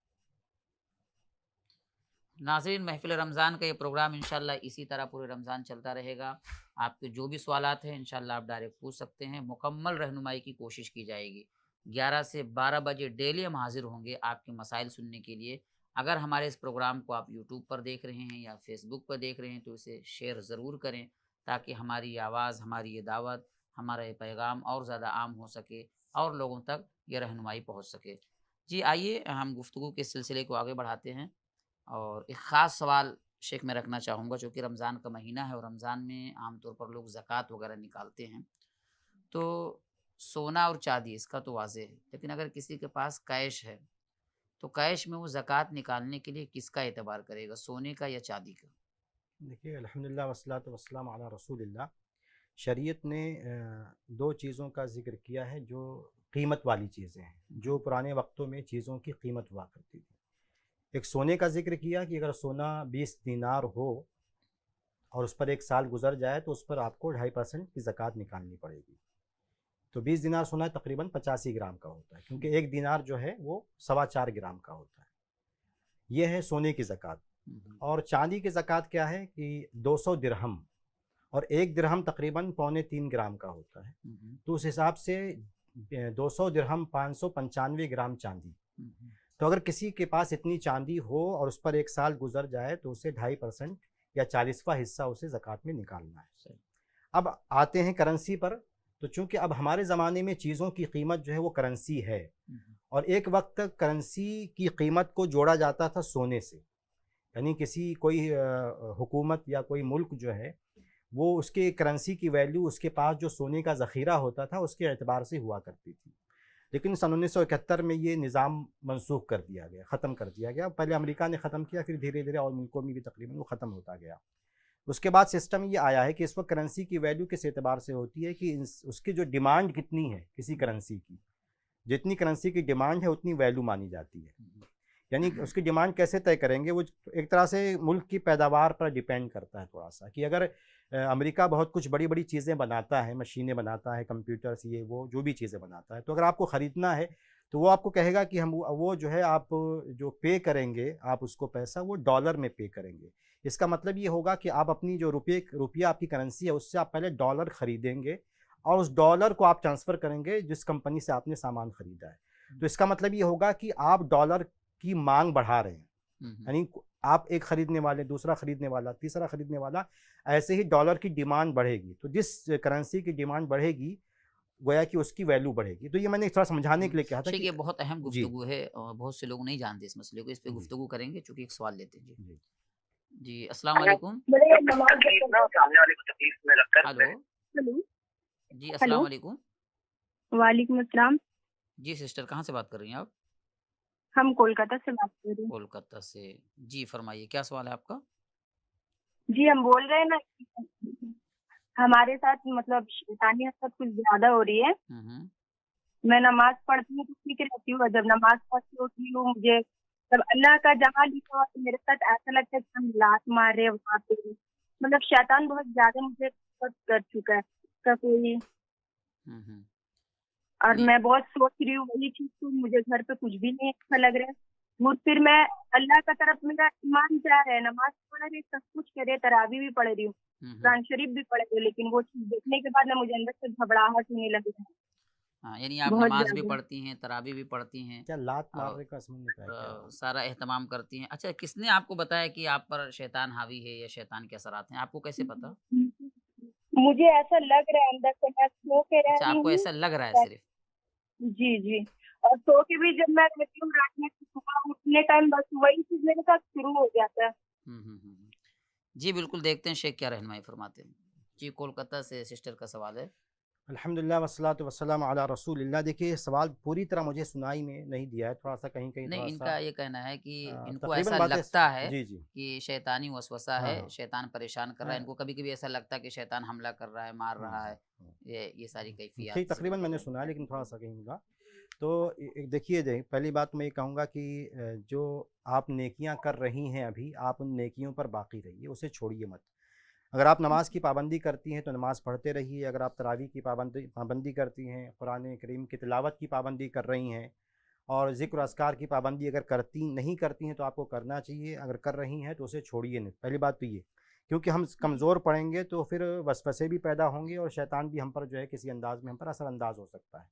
नाज़रीन, महफ़िल रमज़ान का ये प्रोग्राम इंशाल्लाह इसी तरह पूरे रमज़ान चलता रहेगा। आपके जो भी सवालात हैं इंशाल्लाह आप डायरेक्ट पूछ सकते हैं, मुकम्मल रहनुमाई की कोशिश की जाएगी। 11 से 12 बजे डेली हम हाज़िर होंगे आपके मसाइल सुनने के लिए। अगर हमारे इस प्रोग्राम को आप यूट्यूब पर देख रहे हैं या फ़ेसबुक पर देख रहे हैं तो इसे शेयर ज़रूर करें, ताकि हमारी आवाज़, हमारी ये दावत, हमारा ये पैगाम और ज़्यादा आम हो सके और लोगों तक ये रहनुमाई पहुँच सके। जी, आइए हम गुफ्तगू के सिलसिले को आगे बढ़ाते हैं। और एक ख़ास सवाल शेख मैं रखना चाहूँगा, चूँकि रमज़ान का महीना है और रमज़ान में आम तौर पर लोग ज़कात वग़ैरह निकालते हैं। तो सोना और चाँदी इसका तो वाज़ेह है, लेकिन अगर किसी के पास कैश है, तो कैश में वो ज़कात निकालने के लिए किसका एतबार करेगा, सोने का या चाँदी का?
देखिए, अल्हम्दुलिल्लाह वस्सलातु वस्सलाम अला रसूलिल्लाह। शरीयत ने दो चीज़ों का ज़िक्र किया है जो कीमत वाली चीज़ें हैं, जो पुराने वक्तों में चीज़ों की कीमत हुआ करती थी। एक सोने का ज़िक्र किया कि अगर सोना 20 दीनार हो और उस पर 1 साल गुज़र जाए तो उस पर आपको 2.5% की ज़कात निकालनी पड़ेगी। तो 20 दिनार सोना तकरीबन 85 ग्राम का होता है, क्योंकि 1 दिनार जो है वो 4.25 ग्राम का होता है। ये है सोने की ज़कात। और चांदी की ज़कात क्या है कि 200 दिरहम, और 1 दिरहम तकरीबन 3.25 ग्राम का होता है। तो उस हिसाब से 200 दिरहम 595 ग्राम चांदी। तो अगर किसी के पास इतनी चांदी हो और उस पर 1 साल गुजर जाए तो उसे 2.5% या 40वां हिस्सा उसे ज़कात में निकालना है। अब आते हैं करेंसी पर। तो चूंकि अब हमारे ज़माने में चीज़ों की कीमत जो है वो करेंसी है, और एक वक्त तक करेंसी की कीमत को जोड़ा जाता था सोने से, यानी किसी कोई हुकूमत या कोई मुल्क जो है वो उसके करेंसी की वैल्यू उसके पास जो सोने का ज़ख़ीरा होता था उसके एतबार से हुआ करती थी। लेकिन सन 1971 में ये निज़ाम मनसूख कर दिया गया, ख़त्म कर दिया गया। पहले अमेरिका ने ख़त्म किया, फिर धीरे धीरे और मुल्कों में भी तकरीबन वो ख़त्म होता गया। उसके बाद सिस्टम ये आया है कि इस वक्त करेंसी की वैल्यू किस एतबार से होती है कि उसकी जो डिमांड कितनी है किसी करेंसी की, जितनी करेंसी की डिमांड है उतनी वैल्यू मानी जाती है। यानी उसकी डिमांड कैसे तय करेंगे, वो एक तरह से मुल्क की पैदावार पर डिपेंड करता है थोड़ा सा, कि अगर अमेरिका बहुत कुछ बड़ी बड़ी चीज़ें बनाता है, मशीनें बनाता है, कंप्यूटर्स, ये वो जो भी चीज़ें बनाता है, तो अगर आपको ख़रीदना है तो वो आपको कहेगा कि हम वो जो है आप जो पे करेंगे, आप उसको पैसा वो डॉलर में पे करेंगे। इसका मतलब ये होगा कि आप अपनी जो रुपया आपकी करेंसी है उससे आप पहले डॉलर ख़रीदेंगे और उस डॉलर को आप ट्रांसफ़र करेंगे जिस कंपनी से आपने सामान ख़रीदा है। तो इसका मतलब ये होगा कि आप डॉलर की मांग बढ़ा रहे हैं, यानी आप एक खरीदने वाले, दूसरा खरीदने वाला, तीसरा खरीदने वाला, ऐसे ही डॉलर की डिमांड बढ़ेगी। तो जिस करेंसी की डिमांड बढ़ेगी गोया कि उसकी वैल्यू बढ़ेगी। तो ये मैंने थोड़ा समझाने के लिए कहा था कि
ये बहुत अहम
जी
गुफ्तगू है और बहुत से लोग नहीं जानते इस मसले को। इस पे
जी
गुफ्तगू करेंगे, चूँकि एक सवाल लेते हैं। जी
जी
जी, अस्सलाम वालेकुम।
सामने वाले को तकलीफ में रखकर
हेलो
हेलो
जी,
हेलो
अस्सलाम वालेकुम।
वालेकुम अस्सलाम।
जी सिस्टर, कहाँ से बात कर रही हैं आप?
हम कोलकाता से बात कर रहे हैं।
कोलकाता से। जी फरमाइए, क्या सवाल है आपका?
जी, हम बोल रहे हैं ना कि हमारे साथ मतलब शैतानी हरकत कुछ ज्यादा हो रही है।
हम्म
मैं नमाज पढ़ती हूँ तो ठीक रहती हूँ, और जब नमाज पढ़ के उठती हूँ मुझे जब अल्लाह का जहाँ लिखा हुआ तो मेरे साथ ऐसा लगता है कि हम लात मार रहे हैं वहाँ पे। मतलब शैतान बहुत ज्यादा मुझे हरकत कर चुका है उसका कोई।
हम्म
और
नहीं,
मैं बहुत सोच रही हूँ वही चीज, तो मुझे घर पे कुछ भी नहीं अच्छा लग रहा है। वो फिर मैं अल्लाह का तरफ मेरा ईमान जा रहा है, नमाज पढ़ रही, सब कुछ करे, तरावी भी पढ़ रही हूँ, कुरान शरीफ भी पढ़ रही हूँ, लेकिन वो चीज देखने के बाद ना मुझे अंदर से घबराहट होने लगी है
हाँ, यानी आप
बहुत
नमाज भी
ज्यादा।
पढ़ती हैं, तरावी भी पढ़ती हैं
क्या लात
और
मारने का समझ में क्या क्या
सारा एहतमाम करती हैं। अच्छा, किसने आपको बताया कि आप पर शैतान हावी है या शैतान के असरात हैं? आपको कैसे पता?
मुझे ऐसा लग रहा है अंदर से, मैं सो के रह
अच्छा,
रही
आपको
हूँ।
ऐसा लग रहा है सिर्फ?
जी जी, और सो के भी जब मैं रहती हूँ रात में तो सुबह उठने टाइम बस वही चीज मेरे साथ शुरू हो जाता है।
हम्म। जी बिल्कुल, देखते हैं शेख क्या रहनुमाई फरमाते हैं। जी, कोलकाता से सिस्टर का सवाल है।
अल्हम्दुलिल्लाह वस्सलातु वस्सलामु अला रसूलिल्लाह। देखिए सवाल पूरी तरह मुझे सुनाई में नहीं दिया है, थोड़ा सा कहीं कहीं
नहीं,
थोड़ा सा
इनका ये कहना है कि इनको
तकरीबन
ऐसा
बातें।
लगता है
जी जी।
कि शैतानी वसवसा
हाँ
है,
हाँ
शैतान परेशान कर रहा है
हाँ
इनको, कभी-कभी ऐसा लगता है कि शैतान हमला कर रहा है, मार
हाँ
रहा है।
हाँ।
ये सारी कैफियत
ठीक, तकरीबन मैंने सुना है, लेकिन थोड़ा सा कहीं होगा। तो देखिए पहली बात मैं ये कहूँगा कि जो आप नेकियां कर रही हैं अभी, आप उन नेकियों पर बाकी रहिए, उसे छोड़िए मत। अगर आप नमाज की पाबंदी करती हैं तो नमाज़ पढ़ते रहिए। अगर आप तरावी की पाबंदी करती हैं, कुरान करीम की तिलावत की पाबंदी कर रही हैं, और ज़िक्र अस्कार की पाबंदी अगर नहीं करती हैं तो आपको करना चाहिए। अगर कर रही हैं तो उसे छोड़िए नहीं, पहली बात तो ये। क्योंकि हम कमज़ोर पड़ेंगे तो फिर वसवसे भी पैदा होंगे और शैतान भी हम पर जो है किसी अंदाज में हम पर असरअंदाज हो सकता है।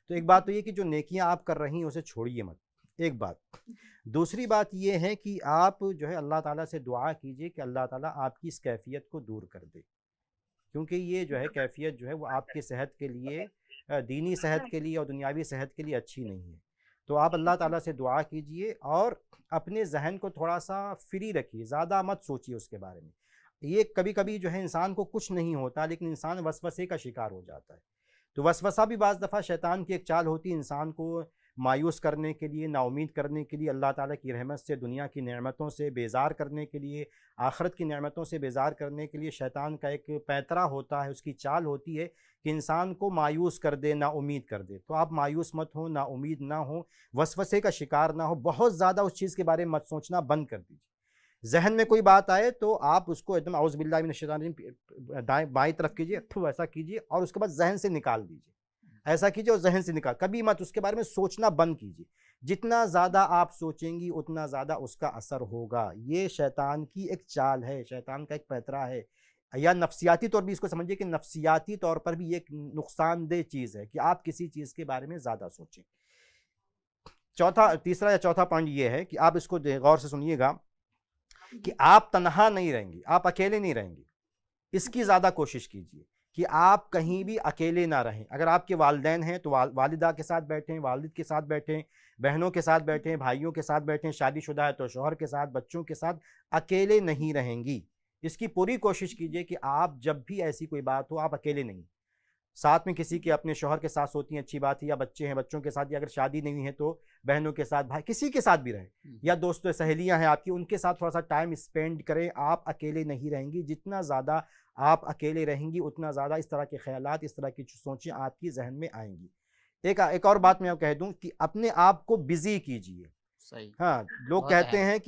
तो एक बात तो ये कि जो नेकियां आप कर रही हैं उसे छोड़िए मत, एक बात। दूसरी बात ये है कि आप जो है अल्लाह ताला से दुआ कीजिए कि अल्लाह ताला आपकी इस कैफियत को दूर कर दे, क्योंकि ये जो है कैफियत जो है वो आपकी सेहत के लिए, दीनी सेहत के लिए और दुनियावी सेहत के लिए अच्छी नहीं है। तो आप अल्लाह ताला से दुआ कीजिए और अपने जहन को थोड़ा सा फ्री रखिए, ज़्यादा मत सोचिए उसके बारे में। ये कभी कभी जो है इंसान को कुछ नहीं होता, लेकिन इंसान वसवसे का शिकार हो जाता है। तो वसवसा भी बाज़ दफ़ा शैतान की एक चाल होती है, इंसान को मायूस करने के लिए, नाउमीद करने के लिए, अल्लाह ताला की रहमत से, दुनिया की नेमतों से बेजार करने के लिए, आखिरत की नेमतों से बेजार करने के लिए शैतान का एक पैंतरा होता है, उसकी चाल होती है कि इंसान को मायूस कर दे, ना उम्मीद कर दे। तो आप मायूस मत हो, ना उम्मीद ना हो, वसवसे का शिकार ना हो, बहुत ज़्यादा उस चीज़ के बारे में मत सोचना बंद कर दीजिए। जहन में कोई बात आए तो आप उसको एकदम औज़ बिल्लाहि मिनश शैतानिर रजीम दाएँ बाईं तरफ कीजिए, ऐसा कीजिए और उसके बाद जहन से निकाल दीजिए। ऐसा कीजिए और जहन से निकाल, कभी मत उसके बारे में सोचना बंद कीजिए। जितना ज़्यादा आप सोचेंगी उतना ज़्यादा उसका असर होगा। ये शैतान की एक चाल है, शैतान का एक पैतरा है, या नफ्सियाती तौर भी इसको समझिए कि नफ्सियाती तौर पर भी ये एक नुकसानदेह चीज़ है कि आप किसी चीज़ के बारे में ज़्यादा सोचें। तीसरा या चौथा पॉइंट ये है कि आप इसको गौर से सुनिएगा कि आप तन्हा नहीं रहेंगी, आप अकेले नहीं रहेंगी। इसकी ज़्यादा कोशिश कीजिए कि आप कहीं भी अकेले ना रहें। अगर आपके वालिदैन हैं तो वालिदा के साथ बैठें, वालिद के साथ बैठें, बहनों के साथ बैठें, भाइयों के साथ बैठें, शादीशुदा है तो शौहर के साथ, बच्चों के साथ, अकेले नहीं रहेंगी। इसकी पूरी कोशिश कीजिए कि आप जब भी ऐसी कोई बात हो आप अकेले नहीं, साथ में किसी के अपने शौहर के साथ सोती हैं अच्छी बात है, या बच्चे हैं बच्चों के साथ, या अगर शादी नहीं है तो बहनों के साथ, भाई किसी के साथ भी रहें, या दोस्तों सहेलियां हैं आपकी उनके साथ थोड़ा सा टाइम स्पेंड करें। आप अकेले नहीं रहेंगी, जितना ज़्यादा आप अकेले रहेंगी उतना ज़्यादा इस तरह के ख्यालात, इस तरह की सोचें आपकी जहन में आएंगी। एक और बात मैं कह दूं कि अपने आप को बिजी कीजिए।
सही।
हाँ, लोग
बहुत
कहते
अहम।
हैं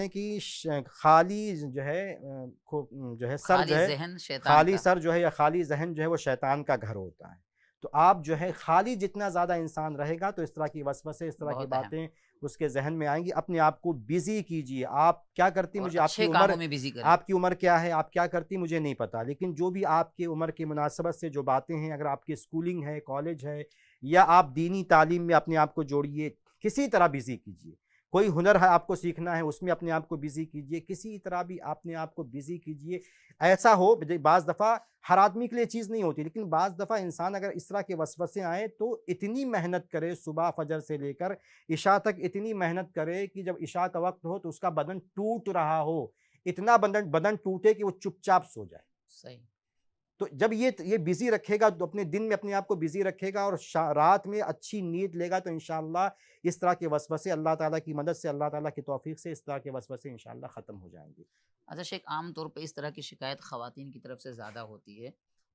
कि खाली जो है जो है सर
खाली
जो है,
जहन शैतान
खाली
का।
सर जो है या खाली जहन जो है वो शैतान का घर होता है। तो आप जो है खाली जितना ज़्यादा इंसान रहेगा तो इस तरह की वसवसे, इस तरह की
बहुत अहम।
बातें उसके जहन में आएंगी। अपने आप को बिजी कीजिए। आप क्या करती
और
मुझे,
अच्छे
आपकी
कामों
उम्र,
में बिजी करें।
आपकी उम्र क्या है, आप क्या करती मुझे नहीं पता, लेकिन जो भी आपकी उम्र की मुनासबत से जो बातें हैं, अगर आपकी स्कूलिंग है, कॉलेज है, या आप दीनी तालीम में अपने आप को जोड़िए, किसी तरह बिजी कीजिए। कोई हुनर है आपको सीखना है उसमें अपने आप को बिजी कीजिए, किसी तरह भी अपने आप को बिजी कीजिए। ऐसा हो, बाज़ दफ़ा हर आदमी के लिए चीज़ नहीं होती, लेकिन बाज़ दफ़ा इंसान अगर इस तरह के वसवसे आए तो इतनी मेहनत करे, सुबह फजर से लेकर इशा तक इतनी मेहनत करे कि जब इशा का वक्त हो तो उसका बदन टूट रहा हो, इतना बदन टूटे कि वो चुपचाप सो जाए।
सही।
तो जब ये बिजी रखेगा तो अपने दिन में अपने आप को बिजी रखेगा और रात में अच्छी नींद लेगा तो इंशाअल्लाह इस तरह के वसवसे अल्लाह ताला की मदद से, अल्लाह ताला की तौफीक से इस तरह के वसवसे इंशाअल्लाह ख़त्म हो जाएंगे।
अच्छा शेख, आम तौर पे इस तरह की शिकायत ख़वातीन की तरफ से ज़्यादा होती है,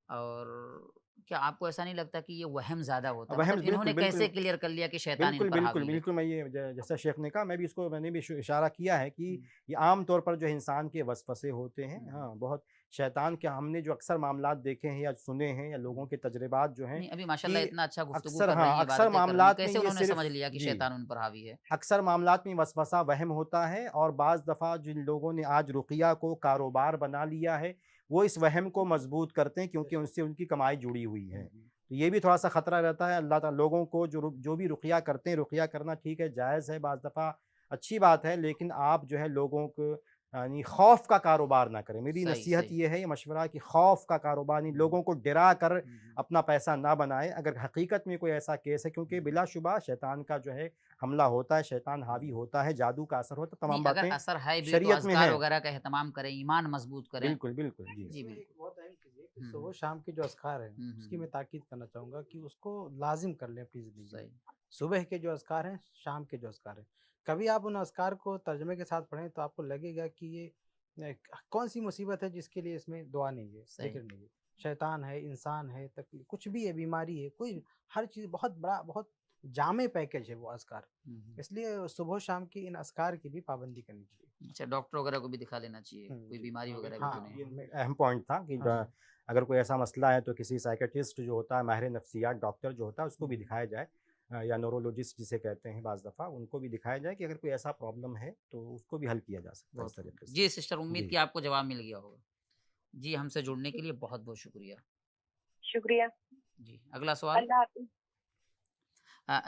और क्या आपको ऐसा नहीं लगता कि ये वहम ज़्यादा होता है?
वहम
मतलब इन्होंने
बिल्कुल
कैसे क्लियर कर लिया कि शैतान इन
बिल्कुल
पर
बिल्कुल
हावी है?
बिल्कुल मैं ये जैसा शेख ने कहा, मैंने भी इशारा किया है कि ये आम तौर पर जो इंसान के वसवसे होते हैं। हाँ, बहुत शैतान के हमने जो अक्सर मामलात देखे हैं या सुने हैं या लोगों के तजर्बात जो हैं
नहीं, अभी माशाल्लाह
कि
इतना अच्छा गुफ्तगू
अक्सर,
कर रही
हाँ,
हैं,
अक्सर
इबादतें कर रही हैं,
मामलात में
कैसे
ये
उन्होंने
सिर्फ,
समझ लिया कि
जी,
शैतान उन पर हावी है?
अक्सर मामलात में वसवसा वहम होता है, और बाज़ दफ़ा जिन लोगों ने आज रुक़िया को कारोबार बना लिया है वो इस वहम को मजबूत करते हैं क्योंकि उनसे उनकी कमाई जुड़ी हुई है। तो ये भी थोड़ा सा ख़तरा रहता है। अल्लाह ताला लोगों को जो भी रुक़िया करते हैं, रुक़िया करना ठीक है, जायज़ है, बाज़ दफ़ा अच्छी बात है, लेकिन आप जो है लोगों को यानी खौफ का कारोबार ना करें। मेरी
सही,
नसीहत
सही।
ये है, ये मशवरा कि खौफ का कारोबार नहीं, लोगों को डरा कर अपना पैसा ना बनाएं। अगर हकीकत में कोई ऐसा केस है, क्योंकि बिलाशुबा शैतान का जो है हमला होता है, शैतान हावी होता है, जादू का असर होता है, तमाम
नहीं, अगर
बातें
असर है भी तो
शरीयत में
अज़कार
है।
वगैरह का एहतमाम करें, ईमान मजबूत करें।
बिल्कुल, बिल्कुल, जी।
जी,
इसमें एक
बिल्कुल।
बहुत अहम चीज़ है कि
हुँ,
सुबह
हुँ।
शाम के जो अज़कार हैं
हुँ,
उसकी
हुँ,
मैं ताकीद करना चाहूँगा कि उसको लाज़िम कर लें अपनी ज़िंदगी में।
सही।
सुबह के जो अज़कार हैं, शाम के जो अज़कार हैं। कभी आप उन अज़कार को तर्जुमे के साथ पढ़ें तो आपको लगेगा कि ये कौन-सी मुसीबत है जिसके लिए इसमें दुआ नहीं है,
सही।
ज़िक्र नहीं है। शैतान है, इंसान है, तकलीफ कुछ भी है, बीमारी है, कोई हर चीज़ बहुत बड़ा बहुत जामे पैकेज है वो अज़कार।
हुँ, हुँ।
इसलिए सुबह शाम की इन अज़कार की भी पाबंदी करनी चाहिए।
अच्छा, डॉक्टर वगैरह को भी दिखा लेना चाहिए, कोई
जी।
बीमारी वगैरह भी
हाँ,
तो नहीं है।
ये अहम पॉइंट था कि
हाँ, हाँ।
अगर कोई ऐसा मसला है तो किसी साइकियाट्रिस्ट जो होता है, माहिर नफ्सियात डॉक्टर जो होता है, उसको भी
हुँ।
दिखाया जाए, या न्यूरोलॉजिस्ट जिसे कहते हैं बाज़ दफ़ा, उनको भी दिखाया जाए कि अगर कोई ऐसा प्रॉब्लम है तो उसको भी हल किया जा सकता है इस
बहुत
तरीके से।
जी सिस्टर, उम्मीद
जी।
की आपको जवाब मिल गया होगा। जी, हमसे जुड़ने के लिए बहुत-बहुत शुक्रिया।
शुक्रिया।
जी, अगला सवाल।
अल्लाह हाफ़िज़।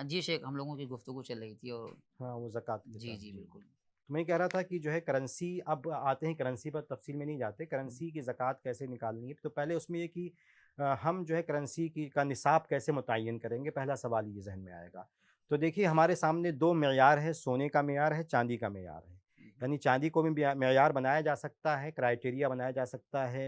जी शेख, हम लोगों की गुफ्तगू चल रही थी और
हाँ, वो ज़कात
जी,
देता है।
जी,
जी।
बिल्कुल।
तो मैं कह रहा था कि जो है करेंसी, अब आते हैं करेंसी पर, तफसील में नहीं जाते, करेंसी की ज़कात कैसे निकालनी है। तो पहले उसमें ये कि हम जो है करेंसी की का निसाब कैसे मुतय्यन करेंगे, पहला सवाल ये ज़हन में आएगा। तो देखिए हमारे सामने 2 मेयार है, सोने का मेयार है, चांदी का मेयार है। यानी चांदी को भी मेयार बनाया जा सकता है, क्राइटेरिया बनाया जा सकता है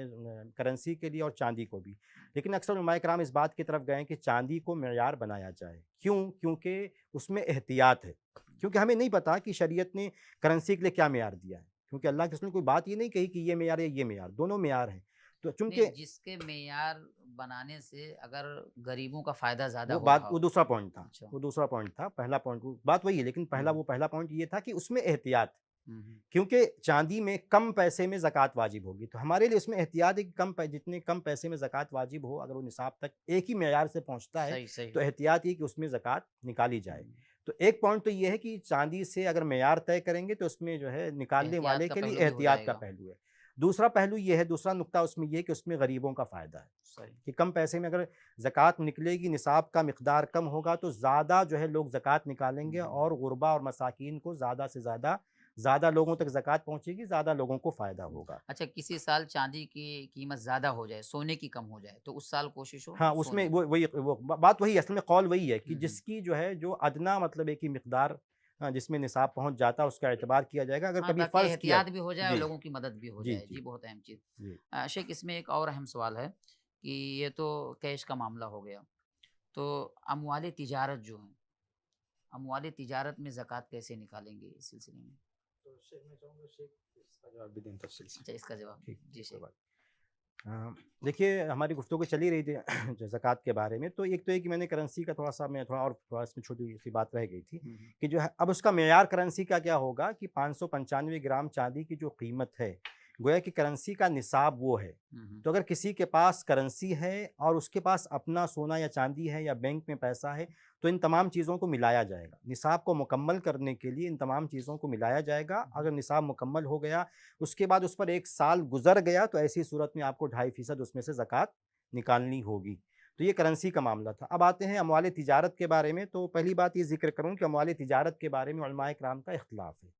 करेंसी के लिए, और चांदी को भी। लेकिन अक्सर उलमाए कराम इस बात की तरफ गए हैं कि चांदी को मेयार बनाया जाए। क्यों? क्योंकि उसमें एहतियात है। क्योंकि हमें नहीं पता कि शरीयत ने करेंसी के लिए क्या मेयार दिया है। क्योंकि अल्लाह के रसूल ने कोई बात ये नहीं कही कि ये मेयार है, ये मेयार, दोनों मेयार हैं। तो चूँकि
नहीं, जिसके मेयार बनाने से अगर गरीबों का फ़ायदा ज़्यादा
वो
हो
बात,
रहा
वो
हो।
दूसरा पॉइंट था,
अच्छा।
वो दूसरा पॉइंट था, पहला पॉइंट वो बात वही है, लेकिन
हुँ,
पहला पॉइंट ये था कि उसमें एहतियात,
हुँ, हुँ।
क्योंकि चांदी में कम पैसे में ज़कात वाजिब होगी। तो हमारे लिए उसमें एहतियात है कि जितने कम पैसे में ज़कात वाजिब हो, अगर वो निसाब तक एक ही मेयार से पहुँचता है,
सही, सही।
तो एहतियात ये कि उसमें ज़कात निकाली जाए।
हुँ।
तो एक पॉइंट तो ये है कि चांदी से अगर मेयार तय करेंगे तो उसमें जो है निकालने
एहतियात
वाले
का
के लिए
पहलू भी हो
एहतियात का
जाएगा।
पहलू है। दूसरा पहलू ये है, दूसरा नुक्ता उसमें ये है कि उसमें गरीबों का फ़ायदा है।
सही।
कि कम पैसे में अगर ज़कात निकलेगी, निसाब का मिक़दार कम होगा, तो ज़्यादा जो है लोग ज़कात निकालेंगे, और गुरबा और मसाकीन को ज़्यादा से ज़्यादा लोगों तक ज़कात पहुँचेगी, ज़्यादा लोगों को फ़ायदा होगा।
अच्छा, किसी साल चाँदी की कीमत ज़्यादा हो जाए, सोने की कम हो जाए, तो उस साल कोशिश हो
हाँ, उसमें
सोने।
वो बात वही है, असल में कौल वही है कि
हुँ, हुँ।
जिसकी जो है जो अदना मतलब एक ही मिक़दार जिसमें निसाब पहुँच जाता है, उसका एतबार किया जाएगा। अगर
हाँ,
कभी
ताकि
फ़र्ज़ किया।
एहतियात भी हो जाए और
जी,
लोगों की मदद भी हो
जी,
जाए। जी,
जी,
बहुत अहम चीज़।
जी।
शेख, इसमें एक और अहम सवाल है कि ये तो कैश का मामला हो गया, तो अमवाले तिजारत जो हैं, अमवाले तिजारत में ज़कात कैसे निकालेंगे इस सिलसिले में?
तो शेख मैं चाहूँगा शेख इसका जवाब भी दें तफसील से।
अच्छा, इसका जवाब।
ठीक,
जी
कोई
शेख।
बात। देखिए हमारी गुफ्तगू चली रही थी जो ज़कात के बारे में, तो एक तो ये कि मैंने करेंसी का थोड़ा इसमें छोटी-सी बात रह गई थी
हुँ, हुँ।
कि जो है अब उसका मेयार करेंसी का क्या होगा कि 595 ग्राम चांदी की जो कीमत है, गोया कि करेंसी का निसाब वो है।
हुँ, हुँ।
तो अगर किसी के पास करेंसी है और उसके पास अपना सोना या चांदी है या बैंक में पैसा है, तो इन तमाम चीज़ों को मिलाया जाएगा। निसाब को मुकम्मल करने के लिए इन तमाम चीज़ों को मिलाया जाएगा। अगर निसाब मुकम्मल हो गया, उसके बाद उस पर 1 साल गुज़र गया, तो ऐसी सूरत में आपको 2.5% उसमें से ज़कात निकालनी होगी। तो ये करेंसी का मामला था। अब आते हैं अमवाले तिजारत के बारे में, तो पहली बात ये ज़िक्र करूँ कि अमवाले तिजारत के बारे में उलमाए किराम का इख्तिलाफ़ है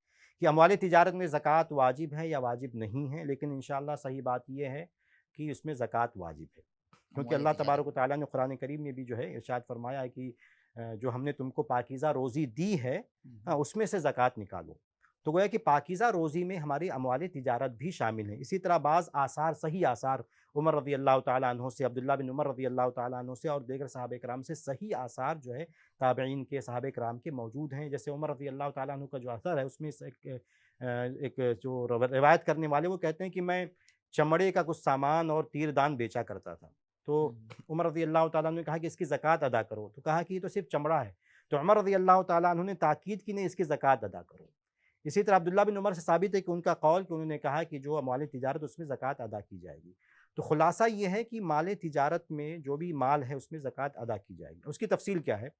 कि अमवाले तिजारत में ज़कात वाजिब है या वाजिब नहीं है, लेकिन इंशाअल्लाह सही बात ये है कि उसमें ज़कात वाजिब है। क्योंकि
अमवाले
अल्लाह
तिजारत।
तबारक व तआला ने कुरान करीम में भी जो है इरशाद फरमाया है कि जो हमने तुमको पाकीज़ा रोज़ी दी है,
हुँ, हुँ।
उसमें से ज़कात निकालो। तो गोया कि पाकीज़ा रोज़ी में हमारी अमवाले तिजारत भी शामिल है। इसी तरह बाज़ आसार, सही आसार उमर रज़ी अल्लाह तआला अन्हु से, अब्दुल्लाह बिन उमर रज़ी अल्लाह तआला अन्हु से और दीगर सहाबा किराम से सही आसार जो है ताबईन के, सहाबा किराम के मौजूद हैं। जैसे उमर रज़ी अल्लाह तआला अन्हु का जो असर है, उसमें से एक जो रिवायत करने वाले वो कहते हैं कि मैं चमड़े का कुछ सामान और तीरदान बेचा करता था। तो उमर रज़ी अल्लाह तआला अन्हु ने कहा कि इसकी ज़कात अदा करो, तो कहा कि ये तो सिर्फ़ चमड़ा है। तो उमर रज़ी अल्लाह तआला अन्हु ने ताकीद की, नहीं इसकी ज़कात अदा करो। इसी तरह अब्दुल्लाह बिन उमर से साबित है कि उनका कौल कि उन्होंने कहा कि जो अमवाल तिजारत उसमें ज़कात अदा की जाएगी। तो खुलासा ये है कि माल तिजारत में जो भी माल है उसमें ज़कात अदा की जाएगी। उसकी तफसील क्या है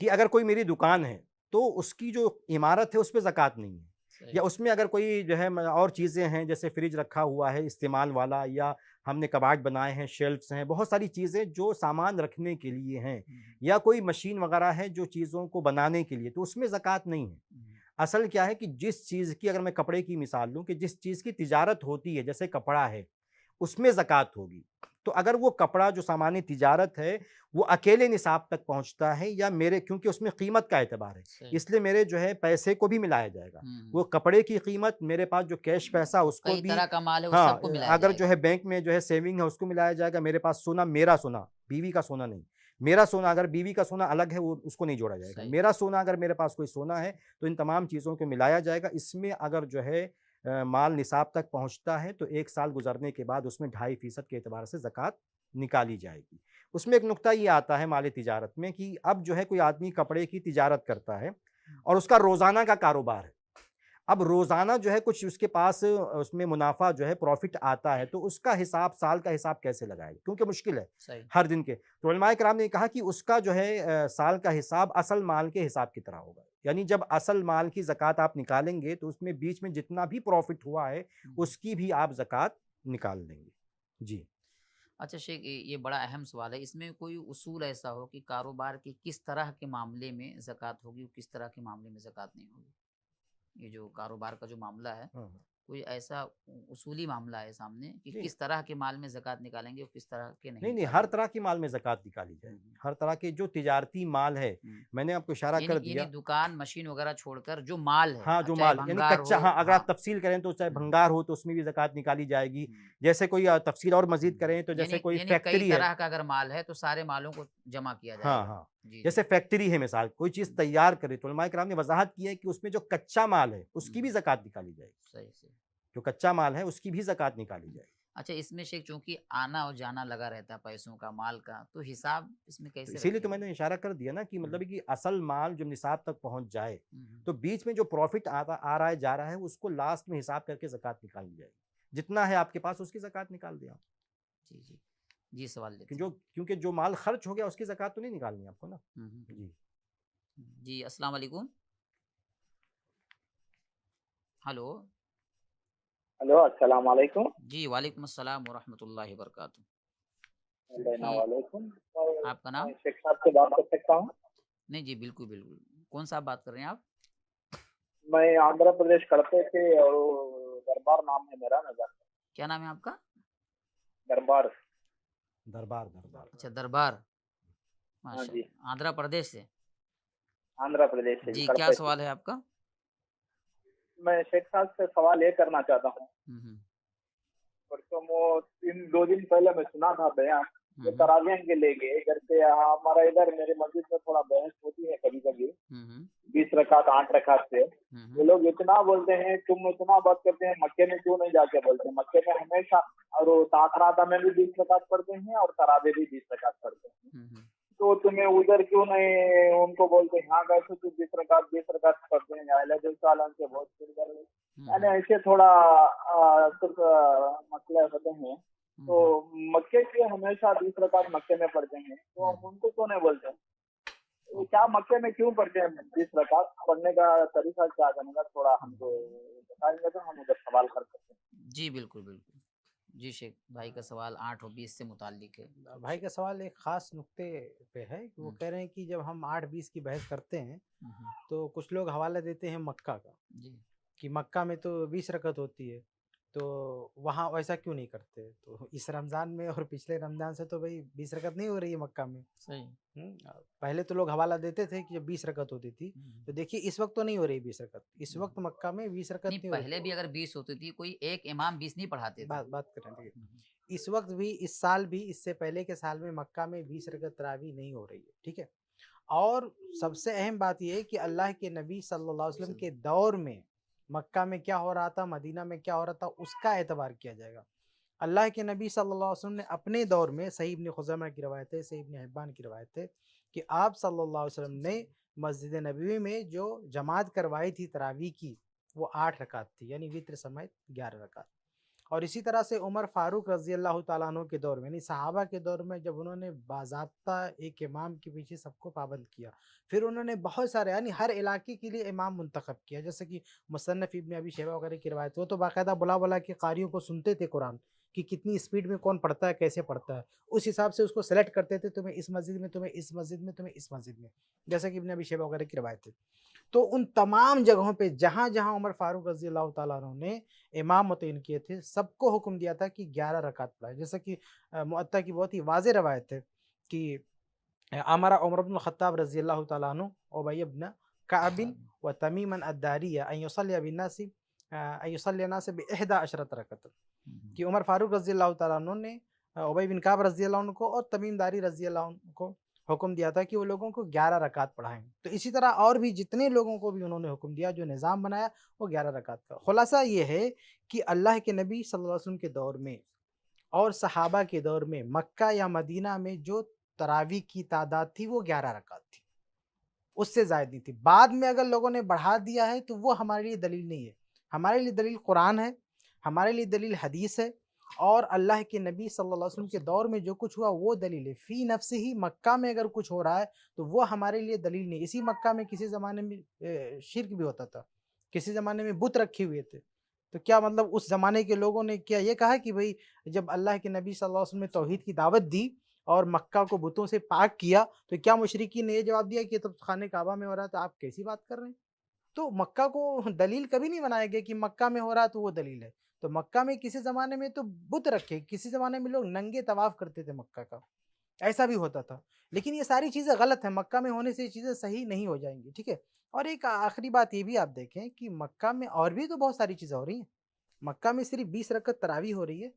कि अगर कोई मेरी दुकान है, तो उसकी जो इमारत है उस पे ज़कात नहीं है,
सही।
या उसमें अगर कोई जो है और चीज़ें हैं, जैसे फ्रिज रखा हुआ है इस्तेमाल वाला, या हमने कबाड़ बनाए हैं, शेल्फ्स हैं, बहुत सारी चीज़ें जो सामान रखने के लिए हैं,
हुँ,
या कोई मशीन वगैरह है जो चीज़ों को बनाने के लिए, तो उसमें ज़कात नहीं है।
हुँ।
असल क्या है कि जिस चीज़ की, अगर मैं कपड़े की मिसाल लूँ, कि जिस चीज़ की तिजारत होती है, जैसे कपड़ा है, उसमें ज़कात होगी। तो अगर वो कपड़ा जो सामान्य तिजारत है वो अकेले निसाब तक पहुंचता है या मेरे, क्योंकि उसमें कीमत का एतबार है,
सही।
इसलिए मेरे जो है पैसे को भी मिलाया जाएगा।
हम्म,
वो कपड़े की कीमत, मेरे पास जो कैश पैसा उसको
कई
भी,
तरह का माल है वो
हाँ,
सबको मिलाया
अगर जो
जाएगा।
है बैंक में जो है सेविंग है उसको मिलाया जाएगा। मेरे पास सोना, मेरा सोना, बीवी का सोना नहीं, मेरा सोना, अगर बीवी का सोना अलग है वो उसको नहीं जोड़ा जाएगा।
सही।
मेरा सोना, अगर मेरे पास कोई सोना है तो इन तमाम चीज़ों को मिलाया जाएगा। इसमें अगर जो है माल निसाब तक पहुंचता है तो 1 साल गुजरने के बाद उसमें 2.5% के एतबार से ज़कात निकाली जाएगी। उसमें एक नुक्ता ये आता है माल तिजारत में कि अब जो है कोई आदमी कपड़े की तिजारत करता है और उसका रोज़ाना का कारोबार है। अब रोज़ाना जो है कुछ उसके पास उसमें मुनाफा जो है प्रॉफिट आता है, तो उसका हिसाब, साल का हिसाब कैसे लगाएगा, क्योंकि मुश्किल है
सही।
हर दिन के। तो उलमाए किराम ने कहा कि उसका जो है साल का हिसाब असल माल के हिसाब की तरह होगा। यानी जब असल माल की ज़कात आप निकालेंगे तो उसमें बीच में जितना भी प्रॉफिट हुआ है उसकी भी आप ज़कात निकाल देंगे। जी।
अच्छा शेख, ये बड़ा अहम सवाल है। इसमें कोई उसूल ऐसा हो कि कारोबार के किस तरह के मामले में ज़कात होगी और किस तरह के मामले में ज़कात नहीं होगी? ये जो कारोबार का जो मामला है,
हाँ।
कोई ऐसा उसूली मामला है सामने कि
नहीं।
किस तरह के माल में ज़कात निकालेंगे और किस तरह के नहीं
नहीं, हर
निकालेंगे?
तरह के माल में ज़कात निकाली जाएगी। हर तरह के जो तिजारती माल है, मैंने आपको इशारा कर
यानी
दिया।
दुकान, मशीन वगैरह छोड़कर जो माल है,
हाँ, जो
चाहे
माल यानी
भंगार
कच्चा,
हो,
हाँ, अगर आप
हाँ,
तफ़सील करें तो चाहे भंगार हो तो उसमें भी ज़कात निकाली जाएगी। जैसे कोई तफ़सील और मज़ीद करें तो जैसे
यानी
कोई
यानी कई
फैक्ट्री है,
तरह का अगर माल है तो सारे मालों को जमा किया
हाँ,
जाएगा।
हाँ,
जी,
जैसे फैक्ट्री है, मिसाल कोई चीज़ तैयार करे तो उलमाए किराम ने वज़ाहत की है कि उसमें जो कच्चा माल है उसकी भी ज़कात निकाली जाएगी।
सही सही।
जो कच्चा माल है उसकी भी ज़कात निकाली जाएगी।
अच्छा, इसमें शेख चूंकि आना और जाना लगा रहता है पैसों का, माल का, तो हिसाब इसमें
तो
कैसे
इसीलिए तो
रखेंगे?
मैंने इशारा कर दिया ना कि मतलब कि असल माल जब निसाब तक पहुंच जाए
हम्म,
तो बीच में जो प्रॉफिट आ रहा है, जा रहा है, उसको लास्ट में हिसाब करके ज़कात निकाली जाएगी। जितना है आपके पास उसकी ज़कात निकाल दिया।
जी जी जी, सवाल लेते
जो,
हैं।
क्योंकि जो माल खर्च हो गया उसकी ज़कात तो नहीं निकालनी आपको ना। जी।
जी, अस्सलाम वालेकुम। हेलो।
हेलो, अस्सलाम वालेकुम।
जी, वालेकुम अस्सलाम व रहमतुल्लाहि व बरकातुहू।
अस्सलाम
जी,
वालेकुम।
आपका नाम?
मैं शेख साहब से बात कर सकता हूँ?
नहीं जी, बिल्कुल बिल्कुल। कौन सा आप बात कर रहे हैं आप?
मैं आंध्र प्रदेश करते थे और दरबार नाम है मेरा, नगर
क्या नाम है आपका?
दरबार।
दरबार, दरबार।
अच्छा, दरबार।
हाँ जी,
माशाल्लाह, आंध्र प्रदेश से।
आंध्र प्रदेश से
जी, क्या
करते थे।
सवाल है आपका?
मैं शेख साहब से सवाल ये करना चाहता हूँ।
हम्म
परसों वो 2 दिन पहले मैं सुना था बयान, वो
हम्म
तरावियां के ले गए इधर से। हमारा इधर मेरे मस्जिद में थोड़ा बहस होती है कभी कभी,
हम्म
20 रकात 8 रकात से। वो लोग इतना बोलते हैं, तुम इतना बात करते हैं, मक्के में क्यों नहीं जाके बोलते? मक्के में हमेशा, और वो ताखराता में भी 20 रकात पढ़ते हैं और तरावे भी 20 रकात पढ़ते हैं। तो तुम्हें उधर क्यों नहीं उनको बोलते यहाँ गए तो 20 रकात पढ़ते हैं, से बहुत यानी ऐसे थोड़ा कुछ मसले होते हैं। तो मक्के के हमेशा 20 रकात मक्के में पढ़ते हैं, तो हम उनको क्यों नहीं बोलते? तो क्या मक्के में क्यों पढ़ते हैं 20 रकात? पढ़ने का तरीका क्या करने का, थोड़ा हमको बताएंगे तो हम उधर सवाल कर सकते हैं।
जी बिल्कुल बिल्कुल। जी शेख भाई का सवाल 8 और 20 से मुताल्लिक है।
भाई का सवाल एक ख़ास नुक्ते पे है कि वो कह रहे हैं कि जब हम 8-20 की बहस करते हैं तो कुछ लोग हवाला देते हैं मक्का का,
जी
कि मक्का में तो 20 रकत होती है, तो वहाँ वैसा क्यों नहीं करते? तो इस रमज़ान में और पिछले रमज़ान से तो भाई 20 रकत नहीं हो रही है मक्का में।
सही।
पहले तो लोग हवाला देते थे कि जब 20 रकत होती थी, तो देखिए इस वक्त तो नहीं हो रही 20 रकत। इस वक्त मक्का में 20 रकत
नहीं,
नहीं हो रही।
पहले भी अगर 20 होती थी, कोई एक इमाम 20 नहीं पढ़ाते थे।
बात कर रहे हैं। इस वक्त भी, इस साल भी, इससे पहले के साल में मक्का में 20 रकत तरावी नहीं हो रही है, ठीक है। और सबसे अहम बात यह है कि अल्लाह के नबी सल्लल्लाहु अलैहि वसल्लम के दौर में मक्का में क्या हो रहा था, मदीना में क्या हो रहा था, उसका एतबार किया जाएगा। अल्लाह के नबी सल्लल्लाहु अलैहि वसल्लम ने अपने दौर में, सही इब्न खुज़ैमा की रवायत है, सही इब्न हिब्बान की रवायत है, कि आप सल्लल्लाहु अलैहि वसल्लम ने मस्जिद नबवी में जो जमात करवाई थी तरावी की, वो 8 रकात थी, यानी वित्र समेत 11 रकात। और इसी तरह से उमर फारूक रज़ी अल्लाह तआला अन्हु के दौर में, यानी सहाबा के दौर में, जब उन्होंने बाज़ाब्ता एक इमाम के पीछे सबको पाबंद किया, फिर उन्होंने बहुत सारे, यानी हर इलाके के लिए इमाम मुंतखब किया। जैसे कि मुसन्नफ़ इब्न अबी शैबा वगैरह की रवायत, वो तो बाकायदा बुला बुला के क़ारियों को सुनते थे कुरान, कि कितनी स्पीड में कौन पढ़ता है, कैसे पढ़ता है, उस हिसाब से उसको सेलेक्ट करते थे, तुम्हें इस मस्जिद में, तुम्हें इस मस्जिद में, तुम्हें इस मस्जिद में, जैसा कि इब्न अबी शैबा वगैरह की रवायत है। तो उन तमाम जगहों पे जहाँ जहाँ उमर फारूक रजी अल्लाह ताला अन्हु ने इमाम मुतय्यन किए थे, सबको हुक्म दिया था कि 11 रकात पढ़ाए। जैसा कि मुअत्ता की बहुत ही वाज़ेह रवायत है कि अमरा उमर इब्न ख़त्ताब रजी अल्लाह ताला अन्हु उबय इब्न कअब व तमीम अद-दारिया अन युसल्ली बिन्नास बि 11 रकअत, कि उमर फारूक रजी अल्लाह ताला अन्हु ने उबय बिन कअब रजी अल्लाह अन्हु को और तमीम दारी रजी अल्लाह अन्हु को हुक्म दिया था कि वो लोगों को 11 रकात पढ़ाएं। तो इसी तरह और भी जितने लोगों को भी उन्होंने हुक्म दिया, जो निज़ाम बनाया, वो 11 रकात का। खुलासा ये है कि अल्लाह के नबी सल्लल्लाहु अलैहि वसल्लम के दौर में और सहाबा के दौर में मक्का या मदीना में जो तरावी की तादाद थी वो 11 रकात थी, उससे ज़ायद नहीं थी। बाद में अगर लोगों ने बढ़ा दिया है तो वो हमारे लिए दलील नहीं है। हमारे लिए दलील कुरान है, हमारे लिए दलील हदीस है, और अल्लाह के नबी सल्लल्लाहु अलैहि वसल्लम के दौर में जो कुछ हुआ वो दलील है। फ़ी नफ्स ही मक्का में अगर कुछ हो रहा है तो वो हमारे लिए दलील नहीं। इसी मक्का में किसी ज़माने में शिर्क भी होता था, किसी ज़माने में बुत रखे हुए थे। तो क्या मतलब उस ज़माने के लोगों ने क्या ये कहा कि भाई जब अल्लाह के नबी सल्लल्लाहु अलैहि वसल्लम ने तौहीद की दावत दी और मक्का को बुतों से पाक किया, तो क्या मुशरिकीन ने ये जवाब दिया कि तब खाने काबा में हो रहा है, तो आप कैसी बात कर रहे हैं? तो मक्का को दलील कभी नहीं बनाया गया कि मक्का में हो रहा है तो वो दलील है। तो मक्का में किसी ज़माने में तो बुत रखे, किसी ज़माने में लोग नंगे तवाफ़ करते थे मक्का का, ऐसा भी होता था। लेकिन ये सारी चीज़ें गलत हैं, मक्का में होने से ये चीज़ें सही नहीं हो जाएंगी, ठीक है। और एक आखिरी बात ये भी आप देखें कि मक्का में और भी तो बहुत सारी चीज़ें हो रही हैं। मक्का में सिर्फ 20 रकअत तरावी हो रही है,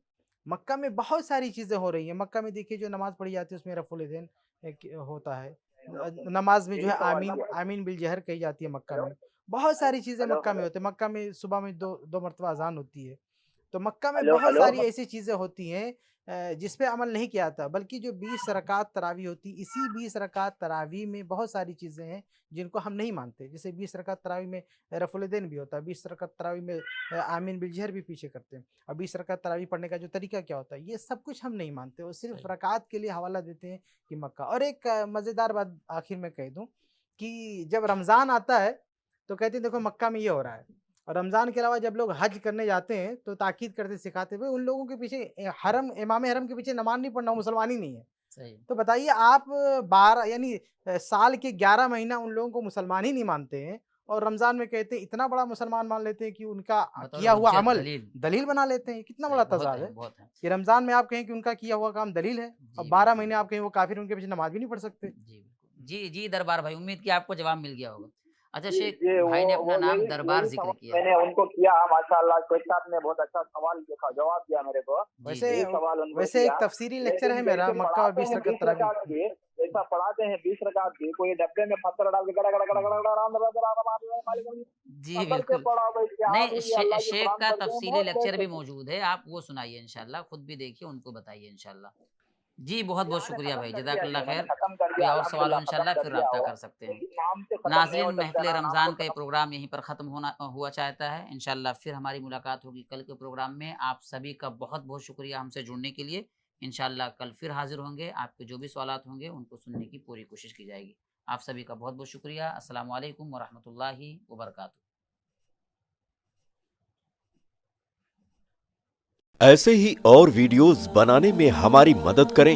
मक्का में बहुत सारी चीज़ें हो रही हैं। मक्का में देखिए जो नमाज़ पढ़ी जाती है उसमें रफ़ुल यदैन होता है, नमाज में जो है आमीन आमीन बिल जहर कही जाती है मक्का में। बहुत सारी चीज़ें मक्का में होती है। मक्का में सुबह में दो मरतबा अज़ान होती है। तो मक्का में बहुत सारी ऐसी चीज़ें होती हैं जिस पे अमल नहीं किया जाता, बल्कि जो 20 रकात तरावी होती, इसी 20 रकात तरावी में बहुत सारी चीज़ें हैं जिनको हम नहीं मानते। जैसे 20 रकात तरावी में रफ़ुल यदैन भी होता है, 20 रकात तरावी में आमीन बिल जहर भी पीछे करते हैं, और 20 रकात तरावी पढ़ने का जो तरीका क्या होता है, ये सब कुछ हम नहीं मानते, और सिर्फ रकात के लिए हवाला देते हैं कि मक्का। और एक मज़ेदार बात आखिर में कह दूँ कि जब रमज़ान आता है तो कहते हैं देखो मक्का में ये हो रहा है, और रमज़ान के अलावा जब लोग हज करने जाते हैं तो ताकीद करते सिखाते हुए उन लोगों के पीछे हरम इमाम हरम के पीछे नमाज नहीं पढ़ना, मुसलमान ही नहीं है।
सही।
तो बताइए आप 12 यानी साल के 11 महीना उन लोगों को मुसलमान ही नहीं मानते हैं, और रमज़ान में कहते हैं इतना बड़ा मुसलमान मान लेते हैं कि उनका किया हुआ अमल दलील बना लेते हैं। कितना बड़ा तज़ाद है कि रमज़ान में आप कहें कि उनका किया हुआ काम दलील है, और 12 महीने आप कहें वो काफिर, उनके पीछे नमाज भी नहीं पढ़ सकते।
जी जी दरबार भाई, उम्मीद की आपको जवाब मिल गया होगा। अच्छा शेख भाई ने अपना नाम दरबार जिक्र किया,
मैंने उनको किया माशाल्लाह, शेख साहब ने बहुत अच्छा सवाल जवाब दिया मेरे को।
वैसे एक तफसीरी लेक्चर है मेरा मक्का और 20 रकात तरावी,
ऐसा पढ़ाते हैं 20 रकात भी, कोई डब्बे में पत्थर डाल के गड़ा गड़ा गड़ा गड़ा गड़ा।
जी बिल्कुल नहीं, शेख का तफसीली लेक्चर भी मौजूद है, आप वो सुनाइए इंशाल्लाह, खुद भी देखिए, उनको बताइए इंशाल्लाह। जी बहुत बहुत शुक्रिया भाई, जज़ाकल्लाह खैर। कोई और सवाल हो इंशाल्लाह फिर रब्ता कर सकते हैं। नाज़रीन, महफ़िल रमज़ान का ये प्रोग्राम यहीं पर ख़त्म हुआ चाहता है। इंशाल्लाह फिर हमारी मुलाकात होगी कल के प्रोग्राम में। आप सभी का बहुत बहुत शुक्रिया हमसे जुड़ने के लिए। इंशाल्लाह कल फिर हाज़िर होंगे, आपके जो भी सवालात होंगे उनको सुनने की पूरी कोशिश की जाएगी। आप सभी का बहुत बहुत शुक्रिया। अस्सलामु अलैकुम व रहमतुल्लाहि व बरकातुहू।
ऐसे ही और वीडियोस बनाने में हमारी मदद करें